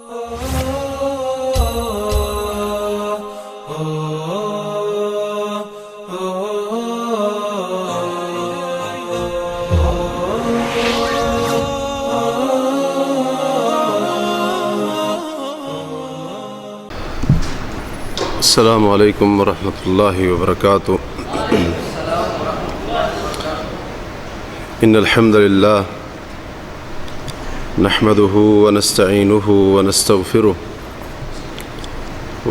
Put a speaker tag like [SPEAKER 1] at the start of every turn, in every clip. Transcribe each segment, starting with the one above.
[SPEAKER 1] السلام علیکم ورحمۃ اللہ وبرکاتہ۔ ان الحمد للہ نحمده ونستعینه ونستغفره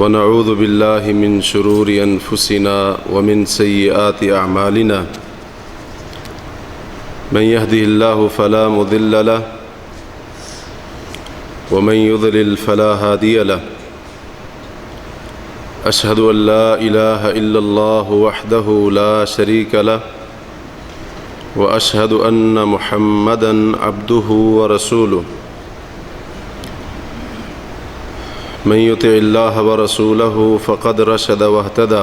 [SPEAKER 1] ونعوذ باللہ من شرور انفسنا ومن سیئات اعمالنا من يهده الله فلا مضل له ومن يضلل فلا هادي له أشهد أن لا إله إلا الله وحده لا شريك له وأشهد أن محمدًا عبده ورسوله من يطع الله ورسوله فقد رشد واهتدى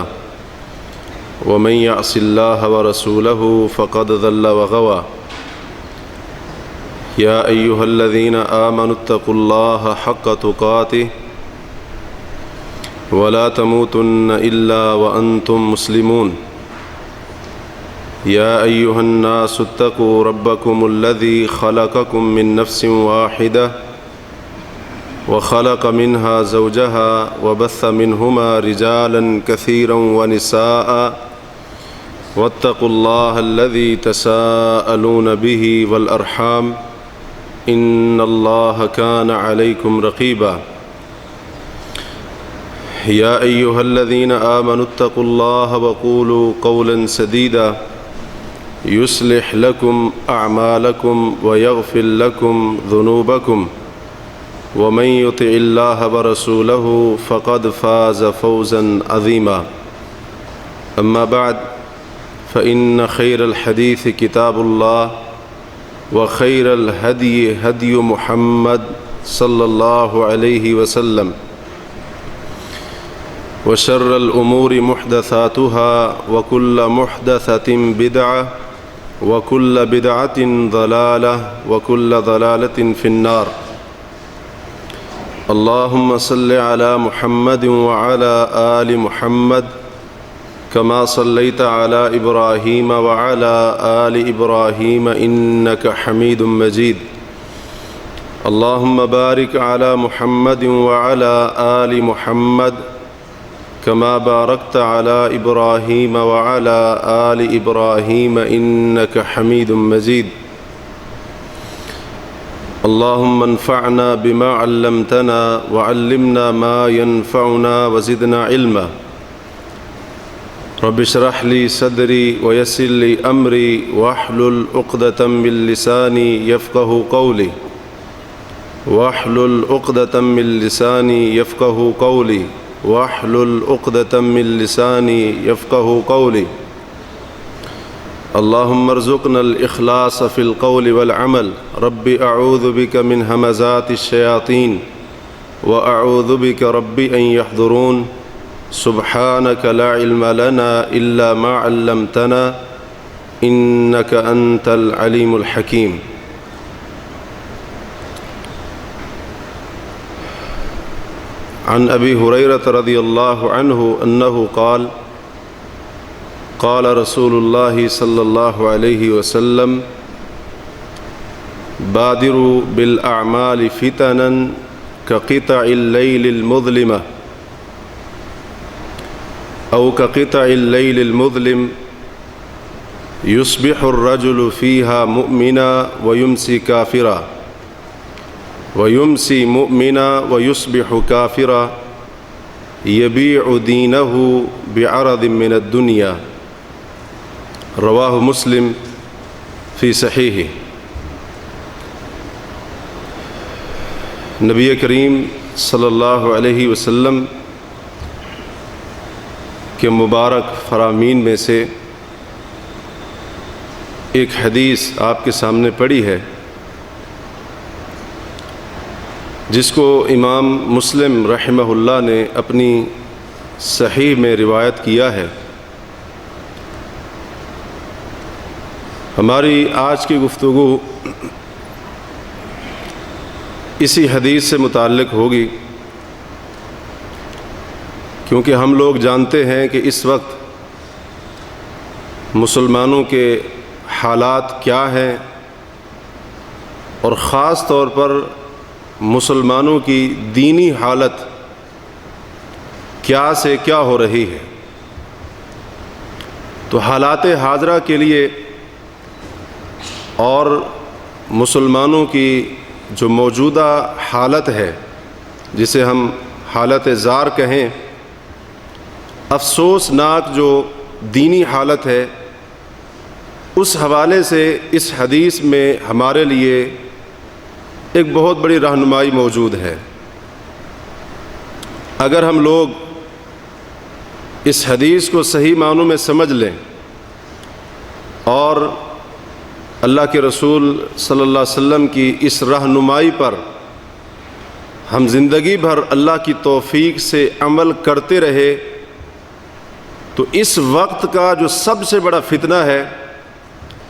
[SPEAKER 1] ومن يعص الله ورسوله فقد ضل وغوى يا أيها الذين آمنوا اتقوا الله حق تقاته ولا تموتن إلا وأنتم مسلمون يا أيها الناس اتقوا ربكم الذي خلقكم من نفس واحدة وخلق منها زوجها وبث منهما رجالا كثيرا ونساء واتقوا الله الذي تساءلون به والأرحام إن الله كان عليكم رقيبا يا أيها الذين آمنوا اتقوا الله وقولوا قولا سديدا يصلح لكم أعمالكم ويغفر لكم ذنوبكم ومن يطع الله ورسوله فقد فاز فوزا عظيما أما بعد فإن خير الحديث كتاب الله وخير الهدي هدي محمد صلى الله عليه وسلم وشر الأمور محدثاتها وكل محدثة بدعة وكل بدعة ضلالة وكل ضلالة في النار اللهم صل على محمد وعلى آل محمد كما صليت على إبراهيم وعلى آل إبراهيم إنك حميد مجيد اللهم بارك على محمد وعلى آل محمد كما باركت على إبراهيم وعلى آل إبراهيم إنك حميد مجيد اللهم انفعنا بما علمتنا وعلمنا ما ينفعنا وزدنا علما رب اشرح لي صدري ويسر لي أمري واحلل عقدة من لساني يفقهوا قولي واحلل عقدة من لساني يفقهوا قولي واحلل عقدة من لساني يفقهوا قولي اللهم ارزقنا الإخلاص في القول والعمل رب أعوذ بك من همزات الشياطين وأعوذ بك رب أن يحضرون سبحانك لا علم لنا إلا ما علمتنا إنك أنت العليم الحكيم عن أبي هريرة رضي الله عنه أنه قال قال رسول الله صلى الله عليه وسلم بادروا بالأعمال فتنا كقطع الليل المظلمة أو كقطع الليل المظلم يصبح الرجل فيها مؤمنا ويمسي كافرا ويمسي مؤمنا ويصبح كافرا يبيع دينه بعرض من الدنيا رواہ مسلم فی صحیحہ۔ نبی کریم صلی اللہ علیہ وسلم کے مبارک فرامین میں سے ایک حدیث آپ کے سامنے پڑھی ہے جس کو امام مسلم رحمہ اللہ نے اپنی صحیح میں روایت کیا ہے۔ ہماری آج کی گفتگو اسی حدیث سے متعلق ہوگی، کیونکہ ہم لوگ جانتے ہیں کہ اس وقت مسلمانوں کے حالات کیا ہیں، اور خاص طور پر مسلمانوں کی دینی حالت کیا سے کیا ہو رہی ہے۔ تو حالات حاضرہ کے لیے اور مسلمانوں کی جو موجودہ حالت ہے، جسے ہم حالت زار کہیں، افسوسناک جو دینی حالت ہے، اس حوالے سے اس حدیث میں ہمارے لیے ایک بہت بڑی رہنمائی موجود ہے۔ اگر ہم لوگ اس حدیث کو صحیح معنوں میں سمجھ لیں اور اللہ کے رسول صلی اللہ علیہ وسلم کی اس رہنمائی پر ہم زندگی بھر اللہ کی توفیق سے عمل کرتے رہے، تو اس وقت کا جو سب سے بڑا فتنہ ہے،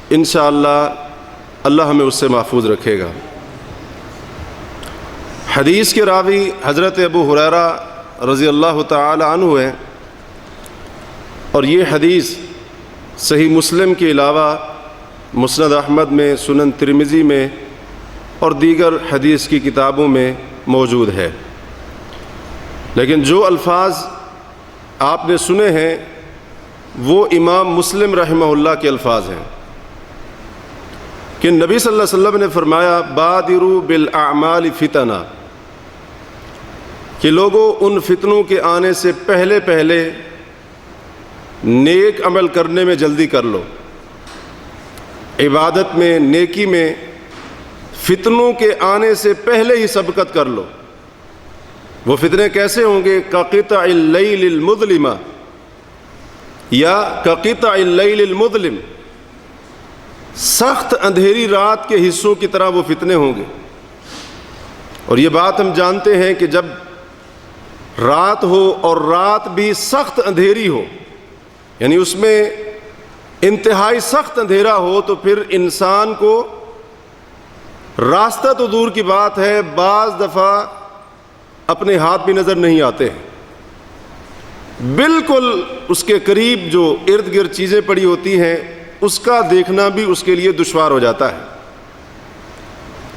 [SPEAKER 1] انشاءاللہ اللہ ہمیں اس سے محفوظ رکھے گا۔ حدیث کے راوی حضرت ابو ہریرہ رضی اللہ تعالی عنہ ہیں، اور یہ حدیث صحیح مسلم کے علاوہ مسند احمد میں، سنن ترمذی میں اور دیگر حدیث کی کتابوں میں موجود ہے۔ لیکن جو الفاظ آپ نے سنے ہیں وہ امام مسلم رحمہ اللہ کے الفاظ ہیں کہ نبی صلی اللہ علیہ وسلم نے فرمایا بادروا بالاعمال فتنا، کہ لوگوں ان فتنوں کے آنے سے پہلے پہلے نیک عمل کرنے میں جلدی کر لو، عبادت میں، نیکی میں فتنوں کے آنے سے پہلے ہی سبقت کر لو۔ وہ فتنے کیسے ہوں گے؟ کقطع اللیل المظلم، یا کقطع اللیل المظلم، سخت اندھیری رات کے حصوں کی طرح وہ فتنے ہوں گے۔ اور یہ بات ہم جانتے ہیں کہ جب رات ہو اور رات بھی سخت اندھیری ہو، یعنی اس میں انتہائی سخت اندھیرا ہو، تو پھر انسان کو راستہ تو دور کی بات ہے، بعض دفعہ اپنے ہاتھ بھی نظر نہیں آتے ہیں۔ بالکل اس کے قریب جو ارد گرد چیزیں پڑی ہوتی ہیں اس کا دیکھنا بھی اس کے لیے دشوار ہو جاتا ہے۔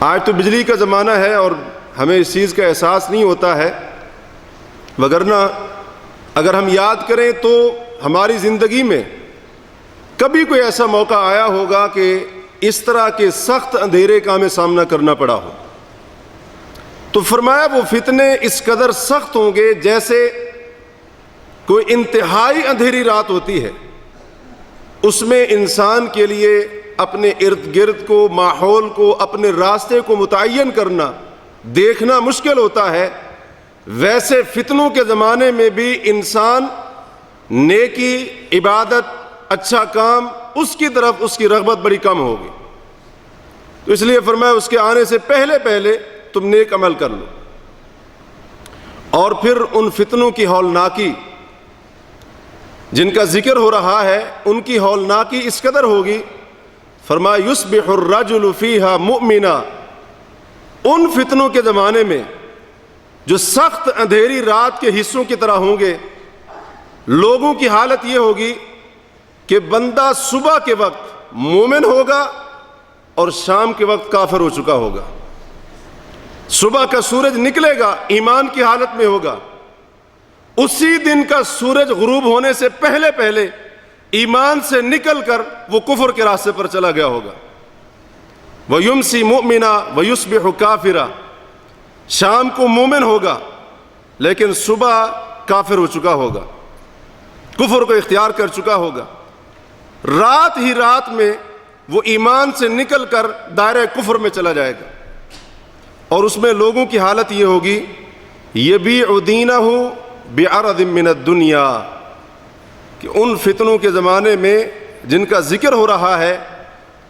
[SPEAKER 1] آج تو بجلی کا زمانہ ہے اور ہمیں اس چیز کا احساس نہیں ہوتا ہے، وگرنہ اگر ہم یاد کریں تو ہماری زندگی میں کبھی کوئی ایسا موقع آیا ہوگا کہ اس طرح کے سخت اندھیرے کا ہمیں سامنا کرنا پڑا ہو۔ تو فرمایا وہ فتنے اس قدر سخت ہوں گے جیسے کوئی انتہائی اندھیری رات ہوتی ہے، اس میں انسان کے لیے اپنے ارد گرد کو، ماحول کو، اپنے راستے کو متعین کرنا، دیکھنا مشکل ہوتا ہے۔ ویسے فتنوں کے زمانے میں بھی انسان نیکی، عبادت، اچھا کام، اس کی طرف اس کی رغبت بڑی کم ہوگی۔ تو اس لیے فرمایا اس کے آنے سے پہلے پہلے تم نیک عمل کر لو۔ اور پھر ان فتنوں کی ہولناکی جن کا ذکر ہو رہا ہے، ان کی ہولناکی اس قدر ہوگی، فرمایا یصبح الرجل فیہا مؤمنا، ان فتنوں کے زمانے میں جو سخت اندھیری رات کے حصوں کی طرح ہوں گے، لوگوں کی حالت یہ ہوگی کہ بندہ صبح کے وقت مومن ہوگا اور شام کے وقت کافر ہو چکا ہوگا۔ صبح کا سورج نکلے گا، ایمان کی حالت میں ہوگا، اسی دن کا سورج غروب ہونے سے پہلے پہلے ایمان سے نکل کر وہ کفر کے راستے پر چلا گیا ہوگا۔ وَيُمْسِي مُؤْمِنًا وَيُصْبِحُ كَافِرًا، شام کو مومن ہوگا لیکن صبح کافر ہو چکا ہوگا، کفر کو اختیار کر چکا ہوگا۔ رات ہی رات میں وہ ایمان سے نکل کر دائرہ کفر میں چلا جائے گا، اور اس میں لوگوں کی حالت یہ ہوگی یبیع دینہ بعرض من الدنیا، کہ ان فتنوں کے زمانے میں جن کا ذکر ہو رہا ہے،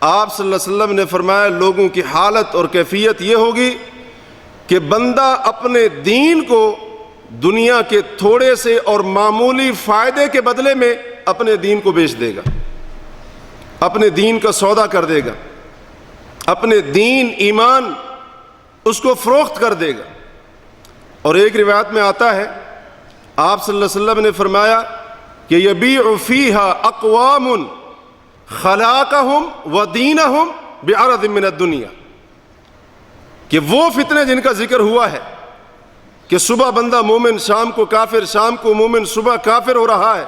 [SPEAKER 1] آپ صلی اللہ علیہ وسلم نے فرمایا لوگوں کی حالت اور کیفیت یہ ہوگی کہ بندہ اپنے دین کو دنیا کے تھوڑے سے اور معمولی فائدے کے بدلے میں اپنے دین کو بیچ دے گا، اپنے دین کا سودا کر دے گا، اپنے دین، ایمان اس کو فروخت کر دے گا۔ اور ایک روایت میں آتا ہے آپ صلی اللہ علیہ وسلم نے فرمایا کہ یبیع فیہا اقوام خلاقہم و دینہم بعرض من الدنیا، کہ وہ فتنے جن کا ذکر ہوا ہے کہ صبح بندہ مومن شام کو کافر، شام کو مومن صبح کافر ہو رہا ہے،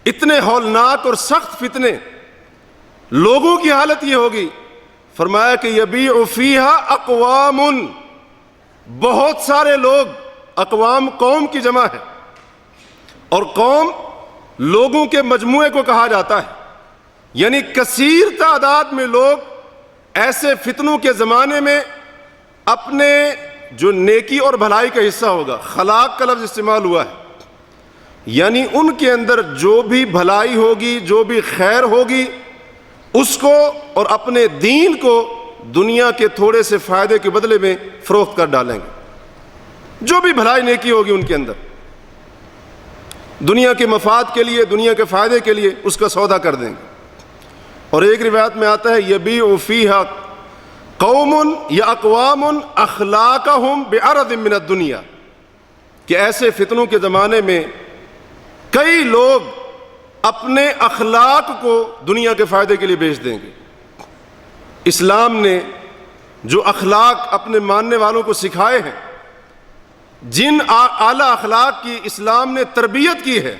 [SPEAKER 1] اتنے ہولناک اور سخت فتنے، لوگوں کی حالت یہ ہوگی، فرمایا کہ یبیع فیہا اقوام، بہت سارے لوگ، اقوام قوم کی جمع ہے، اور قوم لوگوں کے مجموعے کو کہا جاتا ہے، یعنی کثیر تعداد میں لوگ ایسے فتنوں کے زمانے میں اپنے جو نیکی اور بھلائی کا حصہ ہوگا، خلاق کا لفظ استعمال ہوا ہے، یعنی ان کے اندر جو بھی بھلائی ہوگی، جو بھی خیر ہوگی، اس کو اور اپنے دین کو دنیا کے تھوڑے سے فائدے کے بدلے میں فروخت کر ڈالیں گے۔ جو بھی بھلائی نیکی ہوگی ان کے اندر، دنیا کے مفاد کے لیے، دنیا کے فائدے کے لیے اس کا سودا کر دیں گے۔ اور ایک روایت میں آتا ہے یبیع فیہا قوم یا اقوام اخلاقہم بعرض من الدنیا، کہ ایسے فتنوں کے زمانے میں کئی لوگ اپنے اخلاق کو دنیا کے فائدے کے لیے بیچ دیں گے۔ اسلام نے جو اخلاق اپنے ماننے والوں کو سکھائے ہیں، جن اعلیٰ اخلاق کی اسلام نے تربیت کی ہے،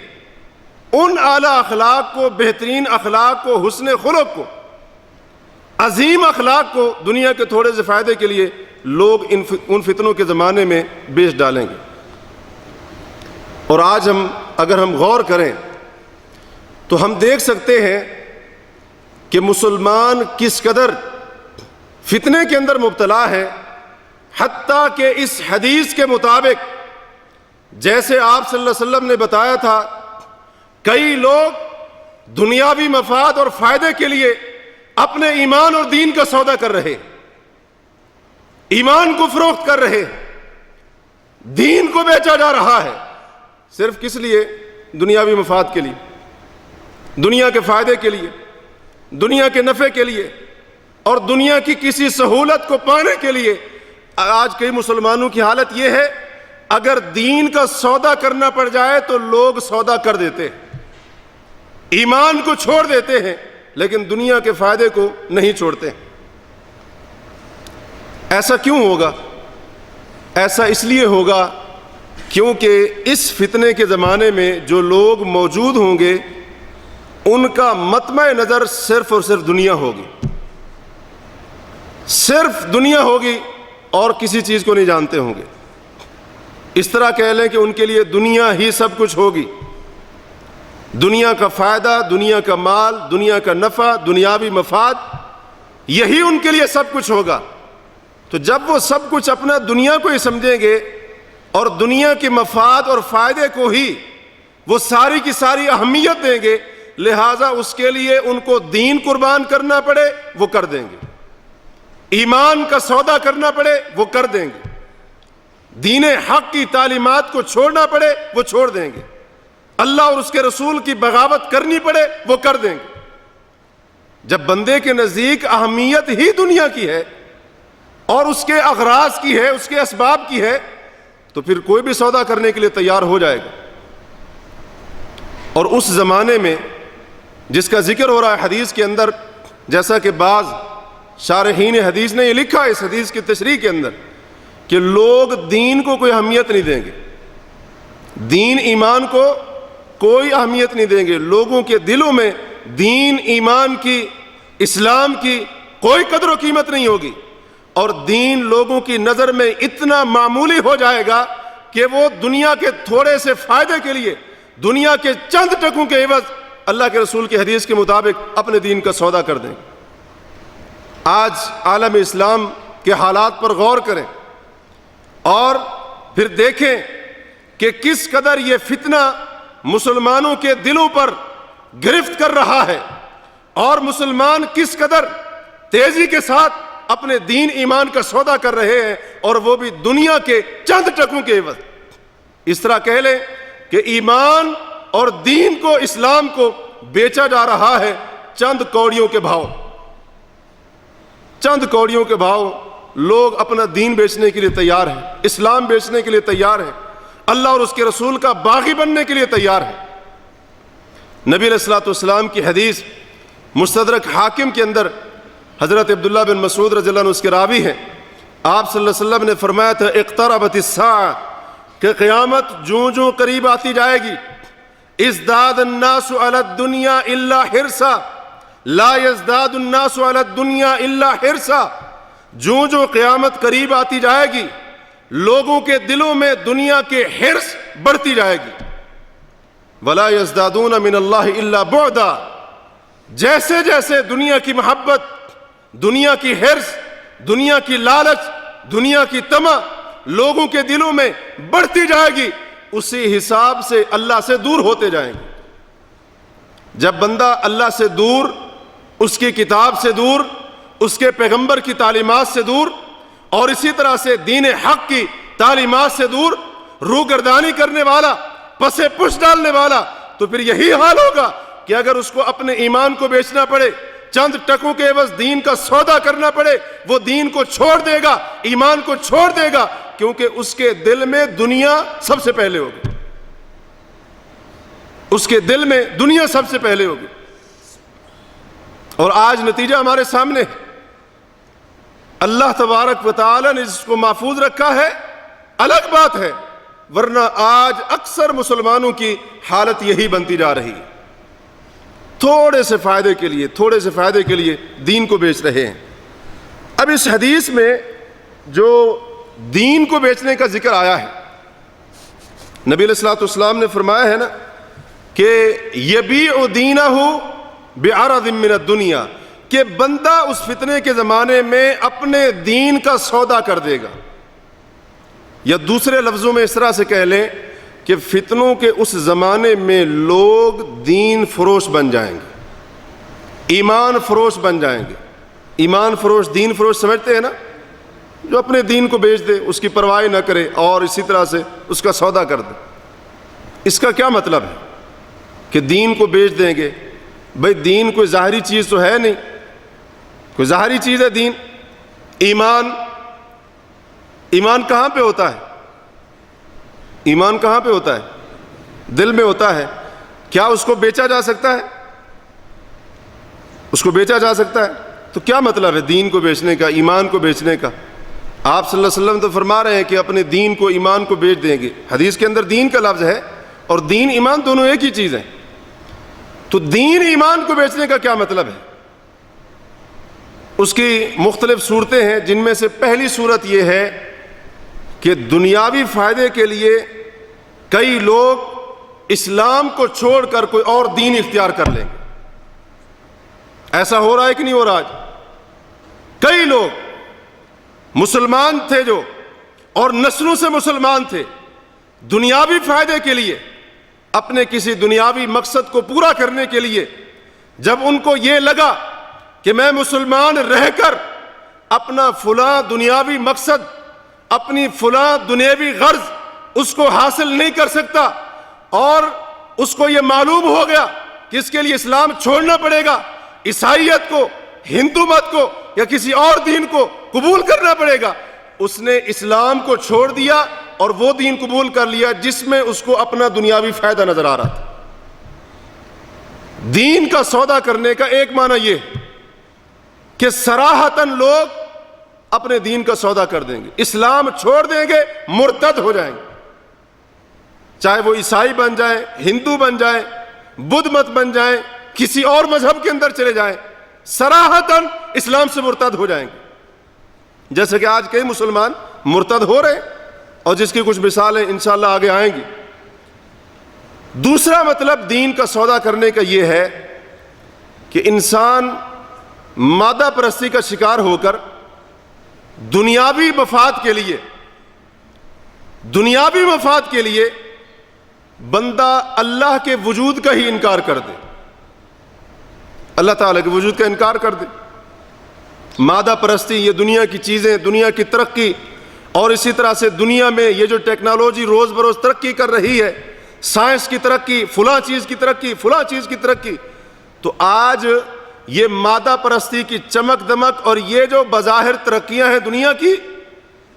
[SPEAKER 1] ان اعلیٰ اخلاق کو، بہترین اخلاق کو، حسن خلق کو، عظیم اخلاق کو دنیا کے تھوڑے سے فائدے کے لیے لوگ ان فتنوں کے زمانے میں بیچ ڈالیں گے۔ اور آج اگر ہم غور کریں تو ہم دیکھ سکتے ہیں کہ مسلمان کس قدر فتنے کے اندر مبتلا ہے، حتیٰ کہ اس حدیث کے مطابق جیسے آپ صلی اللہ علیہ وسلم نے بتایا تھا، کئی لوگ دنیاوی مفاد اور فائدے کے لیے اپنے ایمان اور دین کا سودا کر رہے، ایمان کو فروخت کر رہے، دین کو بیچا جا رہا ہے، صرف کس لیے؟ دنیاوی مفاد کے لیے، دنیا کے فائدے کے لیے، دنیا کے نفع کے لیے، اور دنیا کی کسی سہولت کو پانے کے لیے۔ آج کئی مسلمانوں کی حالت یہ ہے، اگر دین کا سودا کرنا پڑ جائے تو لوگ سودا کر دیتے ہیں، ایمان کو چھوڑ دیتے ہیں، لیکن دنیا کے فائدے کو نہیں چھوڑتے۔ ایسا کیوں ہوگا؟ ایسا اس لیے ہوگا کیونکہ اس فتنے کے زمانے میں جو لوگ موجود ہوں گے، ان کا مطمع نظر صرف اور صرف دنیا ہوگی، صرف دنیا ہوگی، اور کسی چیز کو نہیں جانتے ہوں گے۔ اس طرح کہہ لیں کہ ان کے لیے دنیا ہی سب کچھ ہوگی، دنیا کا فائدہ، دنیا کا مال، دنیا کا نفع، دنیاوی مفاد، یہی ان کے لیے سب کچھ ہوگا۔ تو جب وہ سب کچھ اپنا دنیا کو ہی سمجھیں گے اور دنیا کے مفاد اور فائدے کو ہی وہ ساری کی ساری اہمیت دیں گے، لہٰذا اس کے لیے ان کو دین قربان کرنا پڑے وہ کر دیں گے، ایمان کا سودا کرنا پڑے وہ کر دیں گے، دین حق کی تعلیمات کو چھوڑنا پڑے وہ چھوڑ دیں گے، اللہ اور اس کے رسول کی بغاوت کرنی پڑے وہ کر دیں گے۔ جب بندے کے نزدیک اہمیت ہی دنیا کی ہے اور اس کے اغراض کی ہے، اس کے اسباب کی ہے، تو پھر کوئی بھی سودا کرنے کے لیے تیار ہو جائے گا۔ اور اس زمانے میں جس کا ذکر ہو رہا ہے حدیث کے اندر، جیسا کہ بعض شارحین حدیث نے یہ لکھا ہے اس حدیث کی تشریح کے اندر، کہ لوگ دین کو کوئی اہمیت نہیں دیں گے، دین ایمان کو کوئی اہمیت نہیں دیں گے، لوگوں کے دلوں میں دین، ایمان کی، اسلام کی کوئی قدر و قیمت نہیں ہوگی، اور دین لوگوں کی نظر میں اتنا معمولی ہو جائے گا کہ وہ دنیا کے تھوڑے سے فائدے کے لیے، دنیا کے چند ٹکوں کے عوض اللہ کے رسول کی حدیث کے مطابق اپنے دین کا سودا کر دیں۔ آج عالم اسلام کے حالات پر غور کریں اور پھر دیکھیں کہ کس قدر یہ فتنہ مسلمانوں کے دلوں پر گرفت کر رہا ہے، اور مسلمان کس قدر تیزی کے ساتھ اپنے دین ایمان کا سودا کر رہے ہیں، اور وہ بھی دنیا کے چند ٹکوں کے عوض۔ اس طرح کہہ لیں کہ ایمان اور دین کو، اسلام کو بیچا جا رہا ہے چند کوڑیوں کے بھاؤ، چند کوڑیوں کے بھاؤ، لوگ اپنا دین بیچنے کے لیے تیار ہیں، اسلام بیچنے کے لیے تیار ہیں، اللہ اور اس کے رسول کا باغی بننے کے لیے تیار ہیں۔ نبی علیہ الصلوۃ والسلام کی حدیث مستدرک حاکم کے اندر حضرت عبداللہ بن مسعود رضی اللہ عنہ اس کے راوی ہیں، آپ صلی اللہ علیہ وسلم نے فرمایا تھا اقتربت الساعہ، کہ قیامت جوں جوں قریب آتی جائے گی، ازداد الناس علی الدنیا الا حرصا لا یزداد الناس علی الدنیا الا حرصا، جوں جوں قیامت قریب آتی جائے گی لوگوں کے دلوں میں دنیا کے حرص بڑھتی جائے گی، ولا یزدادون من اللہ الا بعدا، جیسے جیسے دنیا کی محبت، دنیا کی حرص، دنیا کی لالچ، دنیا کی طمع لوگوں کے دلوں میں بڑھتی جائے گی، اسی حساب سے اللہ سے دور ہوتے جائیں گے۔ جب بندہ اللہ سے دور، اس کی کتاب سے دور، اس کے پیغمبر کی تعلیمات سے دور، اور اسی طرح سے دین حق کی تعلیمات سے دور، روگردانی کرنے والا، پسے پش ڈالنے والا، تو پھر یہی حال ہوگا کہ اگر اس کو اپنے ایمان کو بیچنا پڑے، چند ٹکوں کے عوض دین کا سودا کرنا پڑے، وہ دین کو چھوڑ دے گا، ایمان کو چھوڑ دے گا، کیونکہ اس کے دل میں دنیا سب سے پہلے ہوگی، اس کے دل میں دنیا سب سے پہلے ہوگی۔ اور آج نتیجہ ہمارے سامنے ہے، اللہ تبارک و تعالی نے اس کو محفوظ رکھا ہے، الگ بات ہے، ورنہ آج اکثر مسلمانوں کی حالت یہی بنتی جا رہی ہے، تھوڑے سے فائدے کے لیے دین کو بیچ رہے ہیں۔ اب اس حدیث میں جو دین کو بیچنے کا ذکر آیا ہے، نبی علیہ الصلوۃ والسلام نے فرمایا ہے نا کہ یبیع دینہ بعرض من الدنیا، کہ بندہ اس فتنے کے زمانے میں اپنے دین کا سودا کر دے گا، یا دوسرے لفظوں میں اس طرح سے کہہ لیں کہ فتنوں کے اس زمانے میں لوگ دین فروش بن جائیں گے، ایمان فروش بن جائیں گے۔ ایمان فروش، دین فروش سمجھتے ہیں نا، جو اپنے دین کو بیچ دے، اس کی پرواہ نہ کرے اور اسی طرح سے اس کا سودا کر دے۔ اس کا کیا مطلب ہے کہ دین کو بیچ دیں گے؟ بھئی دین کوئی ظاہری چیز تو ہے نہیں، کوئی ظاہری چیز ہے دین؟ ایمان کہاں پہ ہوتا ہے؟ ایمان کہاں پہ ہوتا ہے؟ دل میں ہوتا ہے۔ کیا اس کو بیچا جا سکتا ہے؟ اس کو بیچا جا سکتا ہے؟ تو کیا مطلب ہے دین کو بیچنے کا، ایمان کو بیچنے کا؟ آپ صلی اللہ علیہ وسلم تو فرما رہے ہیں کہ اپنے دین کو، ایمان کو بیچ دیں گے۔ حدیث کے اندر دین کا لفظ ہے، اور دین ایمان دونوں ایک ہی چیز ہے۔ تو دین ایمان کو بیچنے کا کیا مطلب ہے؟ اس کی مختلف صورتیں ہیں، جن میں سے پہلی صورت یہ ہے کہ دنیاوی فائدے کے لیے کئی لوگ اسلام کو چھوڑ کر کوئی اور دین اختیار کر لیں گے۔ ایسا ہو رہا ہے کہ نہیں ہو رہا؟ آج کئی لوگ مسلمان تھے جو، اور نسلوں سے مسلمان تھے، دنیاوی فائدے کے لیے، اپنے کسی دنیاوی مقصد کو پورا کرنے کے لیے، جب ان کو یہ لگا کہ میں مسلمان رہ کر اپنا فلاں دنیاوی مقصد، اپنی فلاں دنیاوی غرض اس کو حاصل نہیں کر سکتا، اور اس کو یہ معلوم ہو گیا کہ اس کے لیے اسلام چھوڑنا پڑے گا، عیسائیت کو، ہندو مت کو، یا کسی اور دین کو قبول کرنا پڑے گا، اس نے اسلام کو چھوڑ دیا اور وہ دین قبول کر لیا جس میں اس کو اپنا دنیاوی فائدہ نظر آ رہا تھا۔ دین کا سودا کرنے کا ایک معنی یہ ہے کہ صراحتاً لوگ اپنے دین کا سودا کر دیں گے، اسلام چھوڑ دیں گے، مرتد ہو جائیں گے، چاہے وہ عیسائی بن جائیں، ہندو بن جائیں، بدھ مت بن جائیں، کسی اور مذہب کے اندر چلے جائیں، صراحتاً اسلام سے مرتد ہو جائیں گے، جیسے کہ آج کئی مسلمان مرتد ہو رہے ہیں، اور جس کی کچھ مثالیں انشاءاللہ آگے آئیں گی۔ دوسرا مطلب دین کا سودا کرنے کا یہ ہے کہ انسان مادہ پرستی کا شکار ہو کر دنیاوی مفاد کے لیے بندہ اللہ کے وجود کا ہی انکار کر دے، اللہ تعالیٰ کے وجود کا انکار کر دے۔ مادہ پرستی، یہ دنیا کی چیزیں، دنیا کی ترقی، اور اسی طرح سے دنیا میں یہ جو ٹیکنالوجی روز بروز ترقی کر رہی ہے، سائنس کی ترقی، فلاں چیز کی ترقی، فلاں چیز کی ترقی، تو آج یہ مادہ پرستی کی چمک دمک اور یہ جو بظاہر ترقیاں ہیں دنیا کی،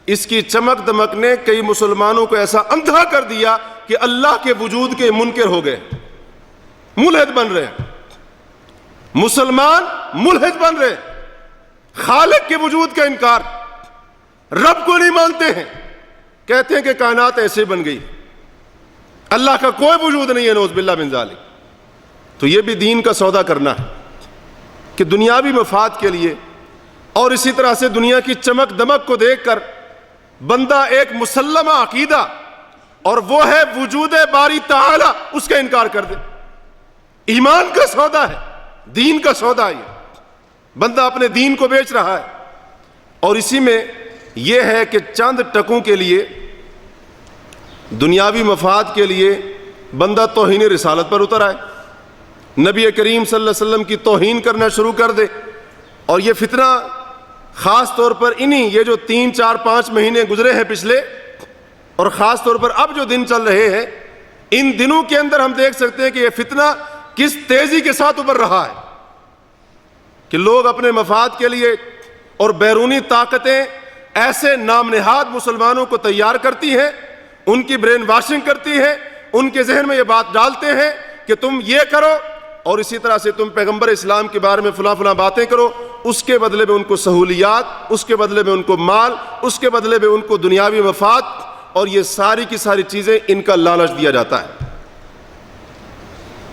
[SPEAKER 1] اس کی چمک دمک نے کئی مسلمانوں کو ایسا اندھا کر دیا کہ اللہ کے وجود کے منکر ہو گئے، ملحد بن رہے ہیں، مسلمان ملحد بن رہے ہیں، خالق کے وجود کا انکار، رب کو نہیں مانتے ہیں، کہتے ہیں کہ کائنات ایسے بن گئی، اللہ کا کوئی وجود نہیں ہے، نعوذ باللہ من ذالک۔ تو یہ بھی دین کا سودا کرنا ہے کہ دنیاوی مفاد کے لیے اور اسی طرح سے دنیا کی چمک دمک کو دیکھ کر بندہ ایک مسلمہ عقیدہ اور وہ ہے وجود باری تعالی، اس کا انکار کر دے۔ ایمان کا سودا ہے، دین کا سودا ہے، بندہ اپنے دین کو بیچ رہا ہے، اور اسی میں یہ ہے کہ چند ٹکوں کے لیے دنیاوی مفاد کے لیے بندہ توہین رسالت پر اتر آئے، نبی کریم صلی اللہ علیہ وسلم کی توہین کرنا شروع کر دے۔ اور یہ فتنہ خاص طور پر یہ جو 3 4 5 مہینے گزرے ہیں پچھلے، اور خاص طور پر اب جو دن چل رہے ہیں، ان دنوں کے اندر ہم دیکھ سکتے ہیں کہ یہ فتنہ کس تیزی کے ساتھ ابھر رہا ہے کہ لوگ اپنے مفاد کے لیے اور بیرونی طاقتیں ایسے نام نہاد مسلمانوں کو تیار کرتی ہیں، ان کی برین واشنگ کرتی ہیں، ان کے ذہن میں یہ بات ڈالتے ہیں کہ تم یہ کرو اور اسی طرح سے تم پیغمبر اسلام کے بارے میں فلاں فلاں باتیں کرو، اس کے بدلے میں ان کو سہولیات، اس کے بدلے میں ان کو مال، اس کے بدلے میں ان کو دنیاوی مفاد، اور یہ ساری کی ساری چیزیں ان کا لالچ دیا جاتا ہے۔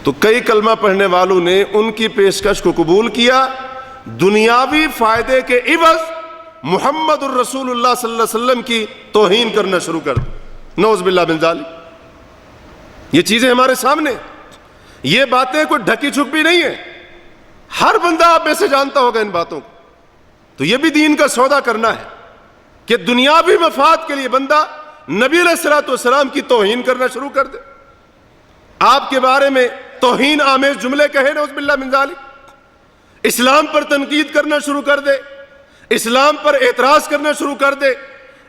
[SPEAKER 1] تو کئی کلمہ پڑھنے والوں نے ان کی پیشکش کو قبول کیا، دنیاوی فائدے کے عوض محمد الرسول اللہ صلی اللہ علیہ وسلم کی توہین کرنا شروع کر دی، نعوذ باللہ من ذالک۔ یہ چیزیں ہمارے سامنے، یہ باتیں کوئی ڈھکی چھپی نہیں ہیں، ہر بندہ آپ میں سے جانتا ہوگا ان باتوں کو۔ تو یہ بھی دین کا سودا کرنا ہے کہ دنیاوی مفاد کے لیے بندہ نبی علیہ الصلوۃ والسلام کی توہین کرنا شروع کر دے، آپ کے بارے میں توہین آمیز جملے کہے، نعوذ باللہ من ذالک، اسلام پر تنقید کرنا شروع کر دے، اسلام پر اعتراض کرنا شروع کر دے،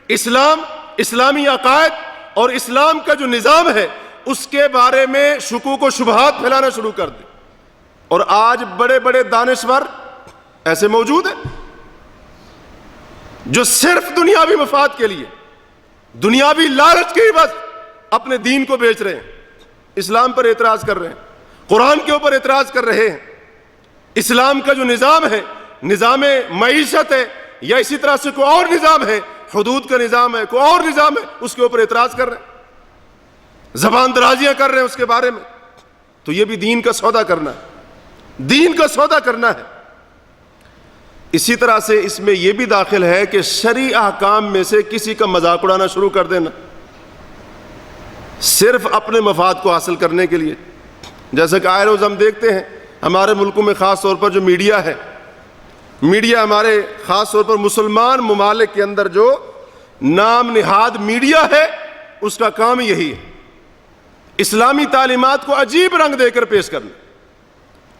[SPEAKER 1] اسلامی عقائد اور اسلام کا جو نظام ہے اس کے بارے میں شکوک و شبہات پھیلانا شروع کر دے۔ اور آج بڑے بڑے دانشور ایسے موجود ہیں جو صرف دنیاوی مفاد کے لیے، دنیاوی لالچ کے عوض اپنے دین کو بیچ رہے ہیں، اسلام پر اعتراض کر رہے ہیں، قرآن کے اوپر اعتراض کر رہے ہیں، اسلام کا جو نظام ہے، نظام معیشت ہے یا اسی طرح سے کوئی اور نظام ہے، حدود کا نظام ہے، کوئی اور نظام ہے، اس کے اوپر اعتراض کر رہے ہیں، زبان درازیاں کر رہے ہیں اس کے بارے میں۔ تو یہ بھی دین کا سودا کرنا ہے، دین کا سودا کرنا ہے۔ اسی طرح سے اس میں یہ بھی داخل ہے کہ شرعی احکام میں سے کسی کا مذاق اڑانا شروع کر دینا، صرف اپنے مفاد کو حاصل کرنے کے لیے۔ جیسا کہ آئے روز ہم دیکھتے ہیں ہمارے ملکوں میں خاص طور پر جو میڈیا ہے، میڈیا ہمارے خاص طور پر مسلمان ممالک کے اندر جو نام نہاد میڈیا ہے، اس کا کام یہی ہے، اسلامی تعلیمات کو عجیب رنگ دے کر پیش کرنا،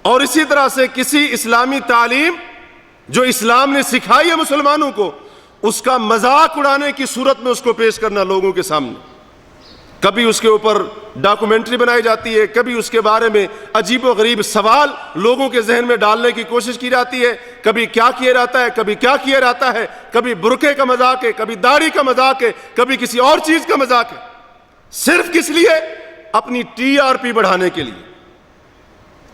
[SPEAKER 1] اور اسی طرح سے کسی اسلامی تعلیم جو اسلام نے سکھائی ہے مسلمانوں کو، اس کا مذاق اڑانے کی صورت میں اس کو پیش کرنا لوگوں کے سامنے۔ کبھی اس کے اوپر ڈاکومنٹری بنائی جاتی ہے، کبھی اس کے بارے میں عجیب و غریب سوال لوگوں کے ذہن میں ڈالنے کی کوشش کی جاتی ہے، کبھی کیا کیا جاتا ہے، کبھی کیا کیا جاتا ہے، کبھی برقعے کا مذاق ہے، کبھی داڑھی کا مذاق ہے، کبھی کسی اور چیز کا مذاق ہے، صرف کس لیے؟ اپنی TRP بڑھانے کے لیے،